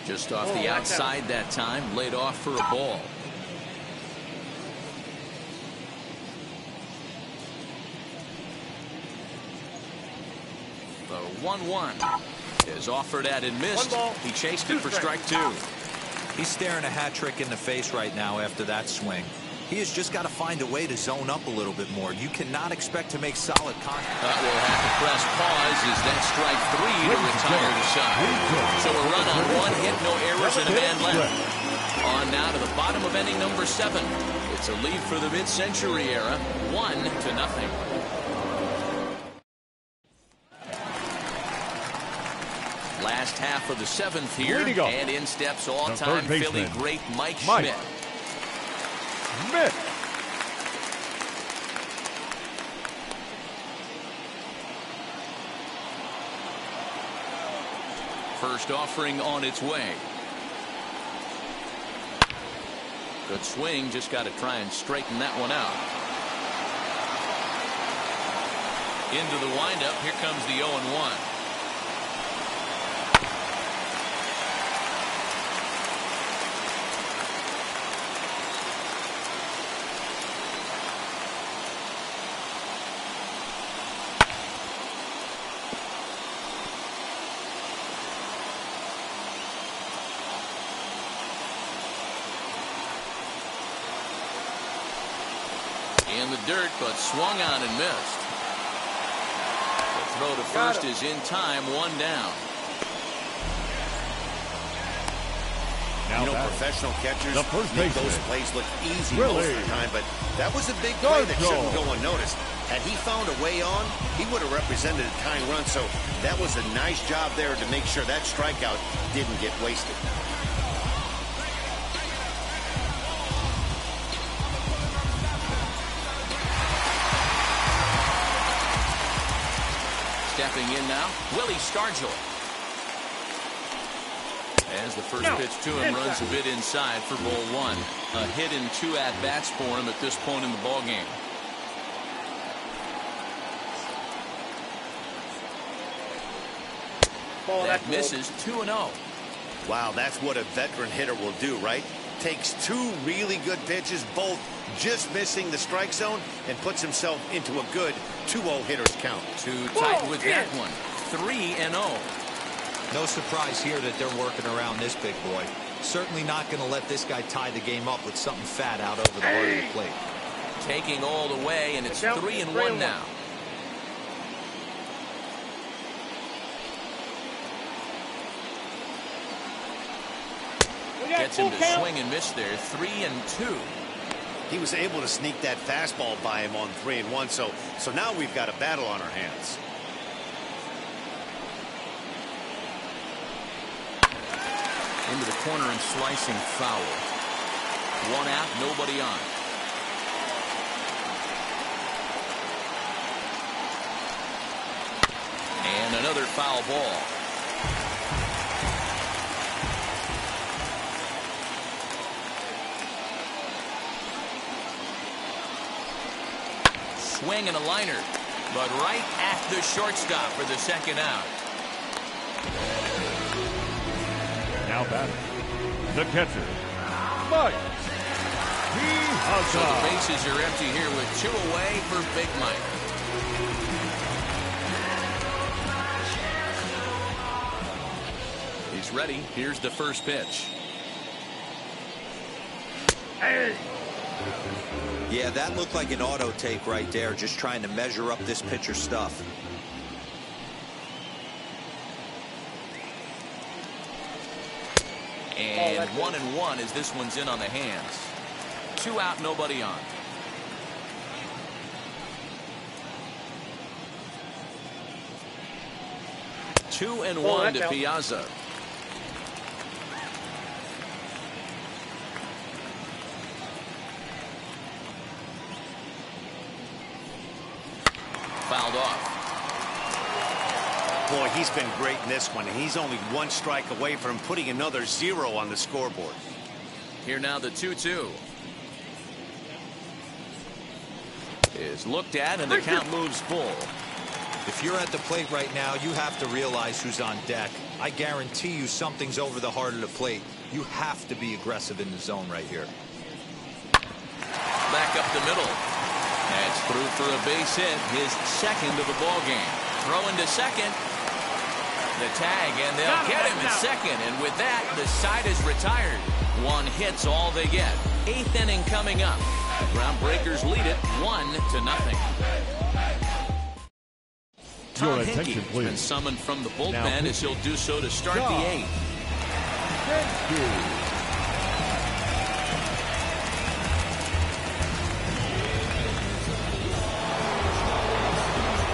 Just off the outside that time, laid off for a ball. The 1-1 is offered at and missed. He chased it for strike 2. He's staring a hat trick in the face right now after that swing. He has just got to find a way to zone up a little bit more. You cannot expect to make solid contact. We'll have to press pause as that strike 3 to retire the side. So a run on 1 hit, no errors, and a man left. On now to the bottom of inning number 7. It's a lead for the mid-century era, 1-0. Last half of the 7th here, and in steps all-time Philly great Mike Schmidt. First offering on its way. Good swing, just got to try and straighten that one out. Into the windup, here comes the 0-1. In the dirt, but swung on and missed. The throw to first is in time, 1 down. You know, professional catchers make those plays look easy most of the time, but that was a big play that shouldn't go unnoticed. Had he found a way on, he would have represented a tying run, so that was a nice job there to make sure that strikeout didn't get wasted. Stepping in now, Willie Stargell. As the first pitch to him runs a bit inside for ball one. A hit in 2 at-bats for him at this point in the ballgame. That misses 2-0. Wow, that's what a veteran hitter will do, right? Takes 2 really good pitches, both just missing the strike zone, and puts himself into a good 2-0 hitter's count. Too tight with that one. 3-0. No surprise here that they're working around this big boy. Certainly not going to let this guy tie the game up with something fat out over the heart of the plate. Taking all the way, and it's 3-1 now. Gets him to swing and miss there. 3-2. He was able to sneak that fastball by him on 3-1, so now we've got a battle on our hands. Into the corner and slicing foul. 1 out, nobody on. And another foul ball. Swing and a liner, but right at the shortstop for the 2nd out. Now batting, the catcher, Mike. So the bases are empty here with 2 away for Big Mike. He's ready. Here's the first pitch. Yeah, that looked like an auto take right there, just trying to measure up this pitcher's stuff. And 1-1 as this one's in on the hands. 2 out, nobody on. Two and one to Piazza. Fouled off. Boy, he's been great in this one, and he's only 1 strike away from putting another 0 on the scoreboard. Here now the 2-2 is looked at, and the count moves full. If you're at the plate right now, you have to realize who's on deck. I guarantee you something's over the heart of the plate. You have to be aggressive in the zone right here. Back up the middle. That's through for a base hit, his 2nd of the ball game. Throw into 2nd. The tag, and they'll get him at 2nd. And with that, the side is retired. 1 hit's all they get. 8th inning coming up. Groundbreakers lead it 1-0. Tom Hickey has been summoned from the bullpen as he'll do so to start the 8th.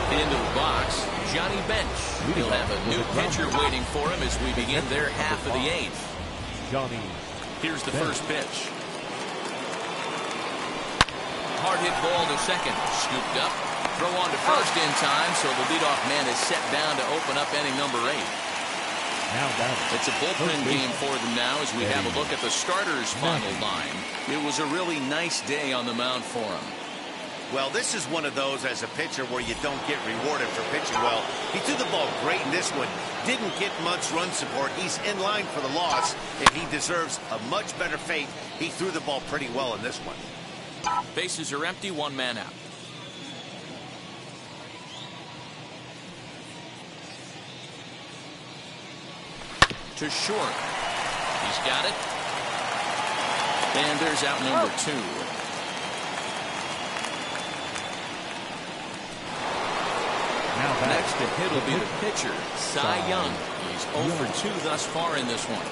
Into the box, Johnny Bench. He'll have a new pitcher waiting for him as we begin their half of the 8th. Here's the first pitch. Hard hit ball to 2nd. Scooped up. Throw on to first in time, so the leadoff man is set down to open up inning number 8. It's a bullpen game for them now as we have a look at the starters' final line. It was a really nice day on the mound for him. Well, this is one of those as a pitcher where you don't get rewarded for pitching well. He threw the ball great in this one. Didn't get much run support. He's in line for the loss, and he deserves a much better fate. He threw the ball pretty well in this one. Bases are empty, 1 man out. To short. He's got it. And there's out number 2. Next to hit will be the pitcher, Cy Young. He's 0 for 2 thus far in this one.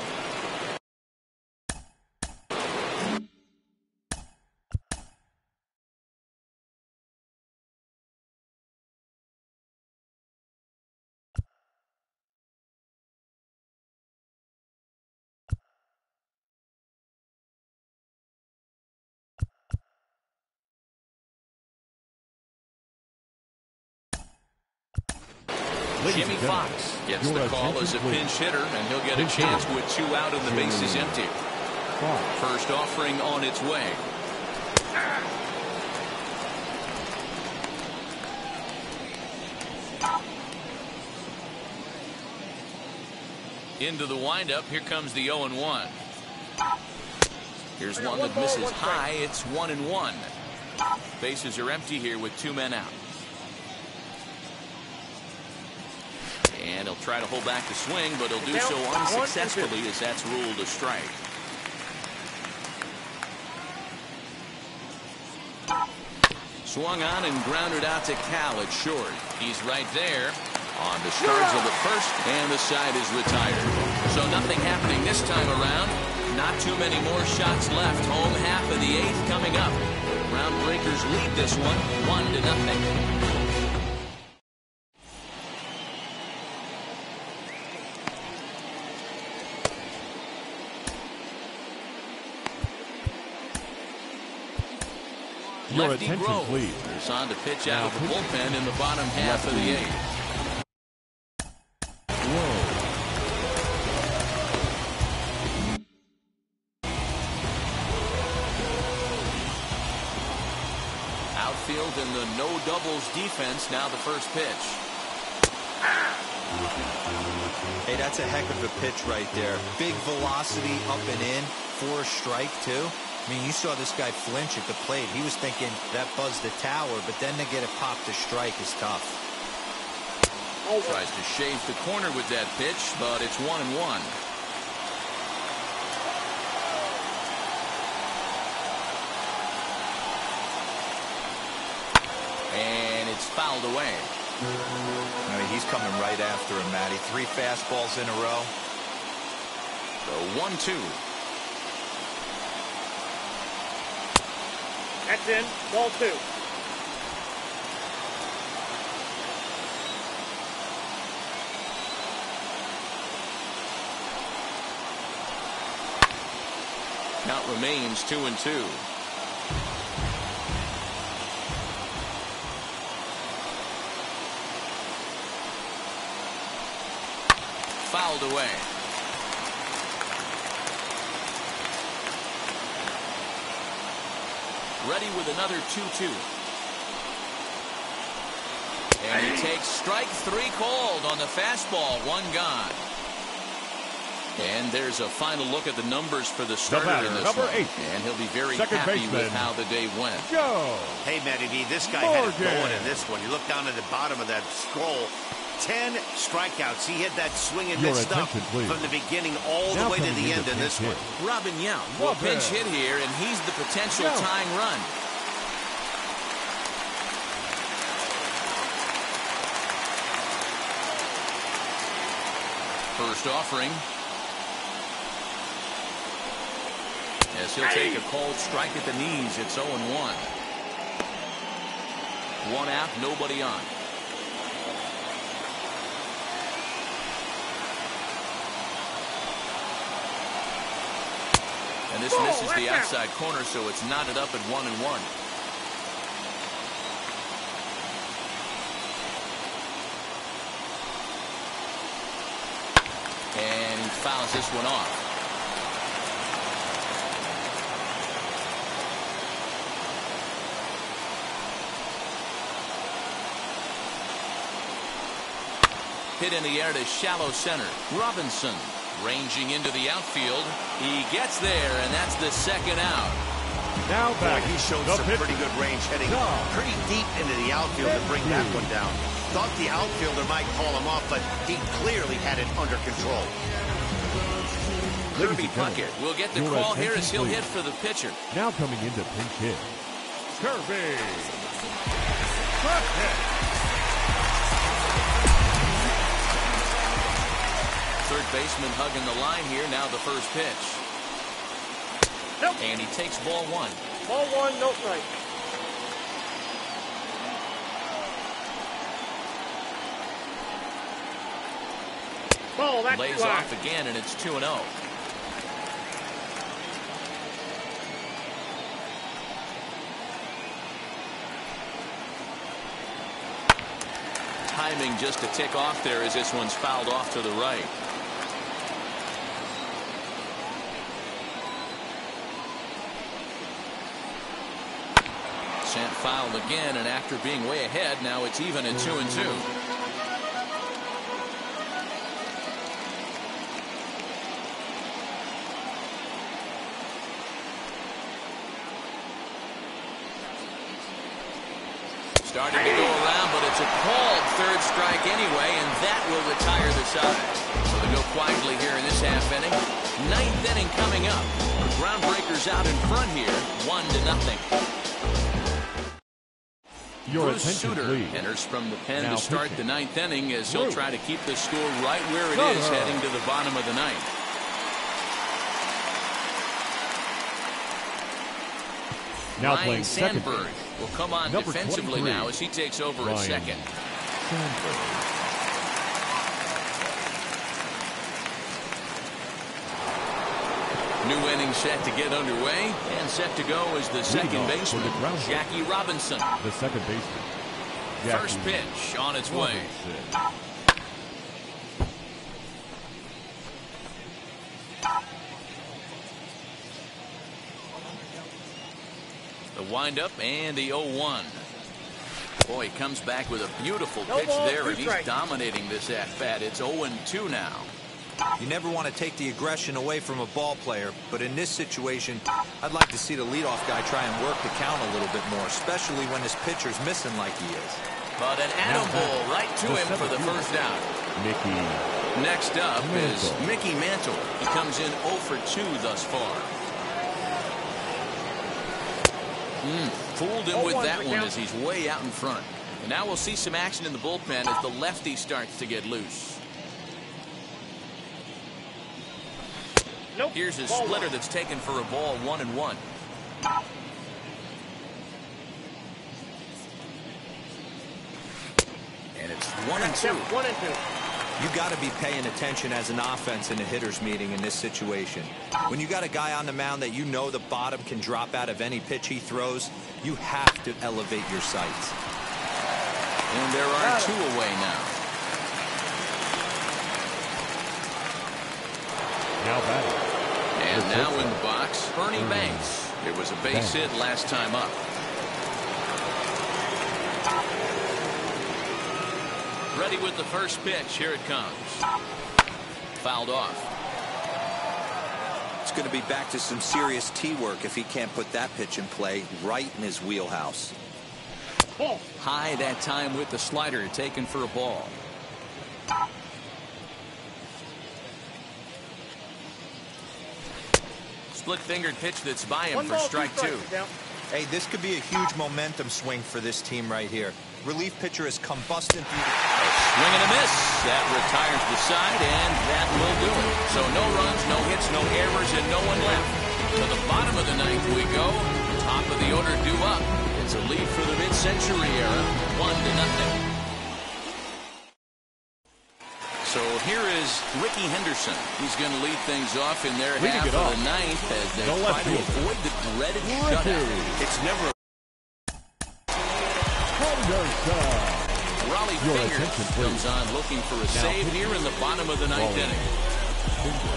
Jimmy Fox gets the call as a pinch hitter, and he'll get a chance with 2 out and the bases empty. First offering on its way. Into the windup. Here comes the 0-1. Here's one that misses high. It's 1-1. Bases are empty here with 2 men out. And he'll try to hold back the swing, but he'll do so unsuccessfully as that's ruled a strike. Swung on and grounded out to Cal at short. He's right there on the stars of the first, and the side is retired. So nothing happening this time around. Not too many more shots left. Home half of the 8th coming up. Groundbreakers lead this one 1-0. Your Lefty attention, Grove please. is on to pitch out of the bullpen in the bottom half of the 8th. Outfield in the no doubles defense. Now the first pitch. Hey, that's a heck of a pitch right there. Big velocity up and in for a strike too. I mean, you saw this guy flinch at the plate. He was thinking that buzzed the tower, but then to get it popped to strike is tough. Tries to shave the corner with that pitch, but it's 1-1. And it's fouled away. I mean, he's coming right after him, Matty. 3 fastballs in a row. So 1-2. That's in. Ball 2. Count remains 2-2. Fouled away. Ready with another 2-2. And he takes strike 3 called on the fastball. 1 gone. And there's a final look at the numbers for the starter in this number one. 8. And he'll be very Second happy baseman, with how the day went. Go. Hey, Matty V, this guy had it going in this one. You look down at the bottom of that scroll. 10 strikeouts. He hit that swing and miss stuff from the beginning all the way to the end in this one. Robin Young will pinch hit here, and he's the potential tying run. First offering. As he'll take a cold strike at the knees, it's 0-1. 1 out, nobody on. And this misses the outside corner, so it's knotted up at 1-1. And he fouls this one off. Hit in the air to shallow center. Robinson ranging into the outfield. He gets there, and that's the 2nd out. Now back. Boy, he showed some pretty good range heading pretty deep into the outfield to bring that one down. Thought the outfielder might call him off, but he clearly had it under control. Kirby Puckett will get the call here as he'll hit for the pitcher. Now coming into pinch hit, Kirby Puckett. Third baseman hugging the line here. Now the first pitch. Nope. And he takes ball 1. Ball 1, no strike. Ball, that's lays off again, and it's 2-0. timing just to tick off there as this one's fouled off to the right. Sent fouled again, and after being way ahead, now it's even at 2-2. Starting to go around, but it's a called third strike anyway, and that will retire the side. So they go quietly here in this half inning. Ninth inning coming up. The Groundbreakers out in front here, 1-0. Your Bruce attention, Suter please. enters from the pen Now to start pitching. the ninth inning as he'll try to keep the score right where it is heading to the bottom of the ninth. Now Ryan playing second Sandberg base. will come on Number defensively 23, now as he takes over at Ryan second. Sandberg. New inning set to get underway, and set to go is the second off for baseman, the ground ball. Jackie Robinson. The second baseman. First pitch on its way. Robinson. The windup and the 0-1. Boy, he comes back with a beautiful No pitch ball, there, 2 and he's strikes. dominating this at-bat. It's 0-2 now. You never want to take the aggression away from a ball player, but in this situation, I'd like to see the leadoff guy try and work the count a little bit more, especially when his pitcher's missing like he is. But an atom ball right to him for the first out. Mickey. Next up is Mantle. Mickey Mantle. He comes in 0 for 2 thus far. Fooled him with 0-1 that for one count. as he's way out in front. And now we'll see some action in the bullpen as the lefty starts to get loose. Nope. Here's his Ball splitter one. that's taken for a ball, 1-1. And it's 1-2. 1-2. You got to be paying attention as an offense in a hitter's meeting in this situation. When you got a guy on the mound that you know the bottom can drop out of any pitch he throws, you have to elevate your sights. And there are 2 away now. Now batting. And now in the box, Ernie Banks. It was a base hit last time up. Ready with the first pitch. Here it comes. Fouled off. It's going to be back to some serious tee work if he can't put that pitch in play right in his wheelhouse. Ball. High that time with the slider taken for a ball. Split-fingered pitch that's by him 1 for ball, 2 strike 2. strikes. Down. Hey, this could be a huge momentum swing for this team right here. Relief pitcher is combusting through the... Swing and a miss. That retires the side, and that will do it. So no runs, no hits, no errors, and no one left. To the bottom of the ninth we go. Top of the order due up. It's a lead for the mid-century era, 1-0. So here is Ricky Henderson. He's going to lead things off in their Leading half it of off. the ninth as they The try left to fielder. avoid the dreaded Ricky. shutout. It's never Henderson. Raleigh Your Fingers attention, please. comes on looking for a save here in the bottom of the ninth Raleigh. inning.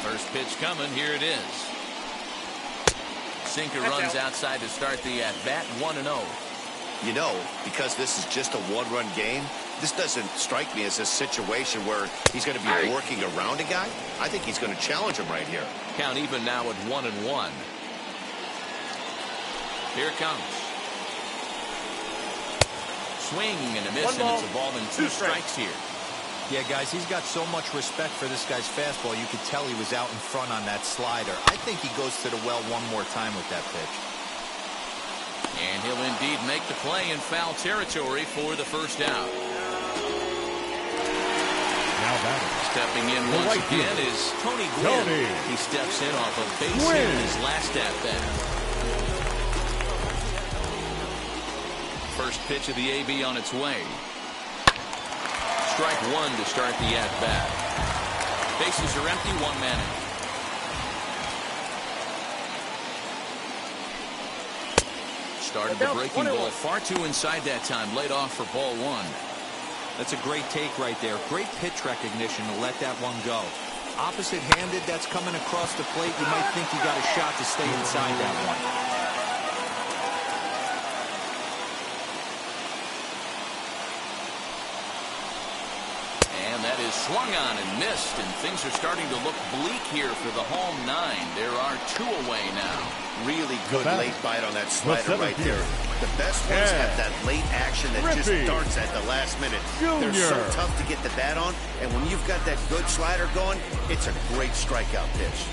First pitch coming. Here it is. Sinker runs outside to start the at-bat, 1-0. You know, because this is just a one-run game, this doesn't strike me as a situation where he's going to be working around a guy. I think he's going to challenge him right here. Count even now at 1-1. Here it comes. Swing and a miss, 1 and ball, it's a ball and 2 2 strikes here. Yeah, guys, he's got so much respect for this guy's fastball. You could tell he was out in front on that slider. I think he goes to the well one more time with that pitch. And he'll indeed make the play in foul territory for the first out. Now batting. Stepping in The once right again fielder. is Tony Gwynn. Tony. He steps in off a base hit Gwynn. in his last at-bat. First pitch of the AB on its way. Strike one to start the at-bat. Bases are empty, one man out. Started the breaking ball far too inside that time. Laid off for ball one. That's a great take right there. Great pitch recognition to let that one go. Opposite-handed, that's coming across the plate. You might think you got a shot to stay inside that one. And that is swung on and missed, and things are starting to look bleak here for the home nine. There are two away now. Really good late bite on that slider right there. The best ones have that late action that just darts at the last minute. They're so tough to get the bat on, and when you've got that good slider going, it's a great strikeout pitch.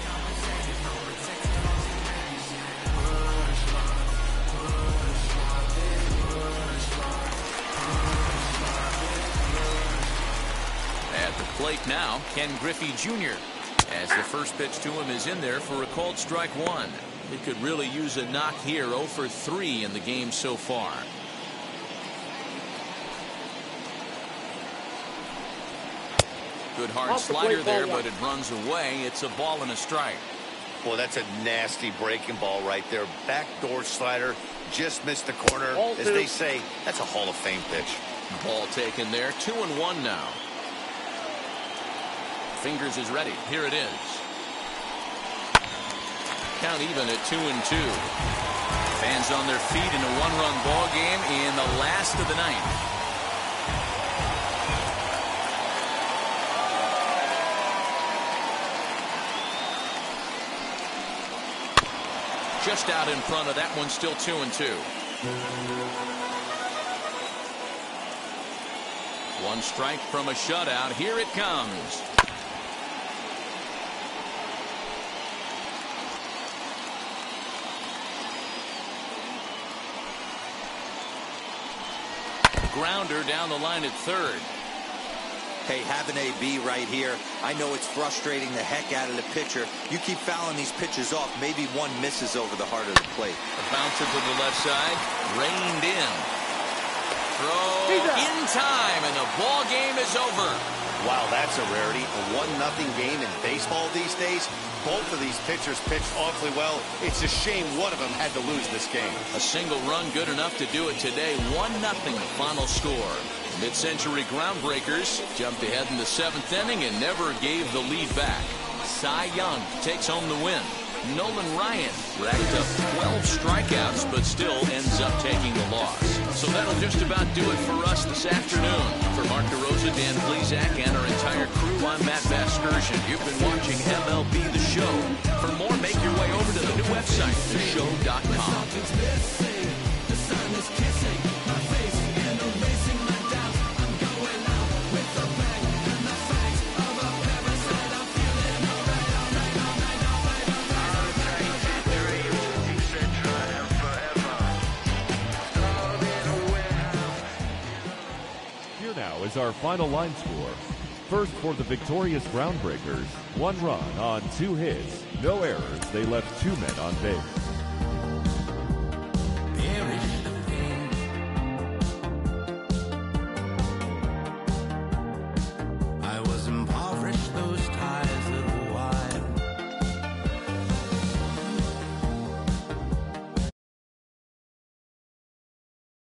At the plate now, Ken Griffey Jr. as the first pitch to him is in there for a called strike one. He could really use a knock here. 0 for 3 in the game so far. Good hard slider there, but it runs away. It's a ball and a strike. Boy, that's a nasty breaking ball right there. Backdoor slider, just missed the corner. As they say, that's a Hall of Fame pitch. Ball taken there. 2-1 now. Fingers is ready. Here it is. Count even at 2-2. Fans on their feet in a one-run ball game in the last of the ninth. Just out in front of that one, still 2-2. One strike from a shutout. Here it comes. Grounder down the line at third. Hey, have an AB right here. I know it's frustrating the heck out of the pitcher. You keep fouling these pitches off. Maybe one misses over the heart of the plate. A bouncer to the left side. Reined in. Throw in time, and the ball game is over. Wow, that's a rarity. A 1-0 game in baseball these days. Both of these pitchers pitched awfully well. It's a shame one of them had to lose this game. A single run good enough to do it today. 1-0 final score. Mid-century Groundbreakers jumped ahead in the 7th inning and never gave the lead back. Cy Young takes home the win. Nolan Ryan racked up 12 strikeouts, but still ends up taking the loss. So that'll just about do it for us this afternoon. For Mark DeRosa, Dan Plesac, and our entire crew, I'm Matt Vasgersian. You've been watching MLB The Show. For more, make your way over to the new website, theshow.com. Now is our final line score. First for the victorious Groundbreakers, 1 run on 2 hits, no errors. They left 2 men on base.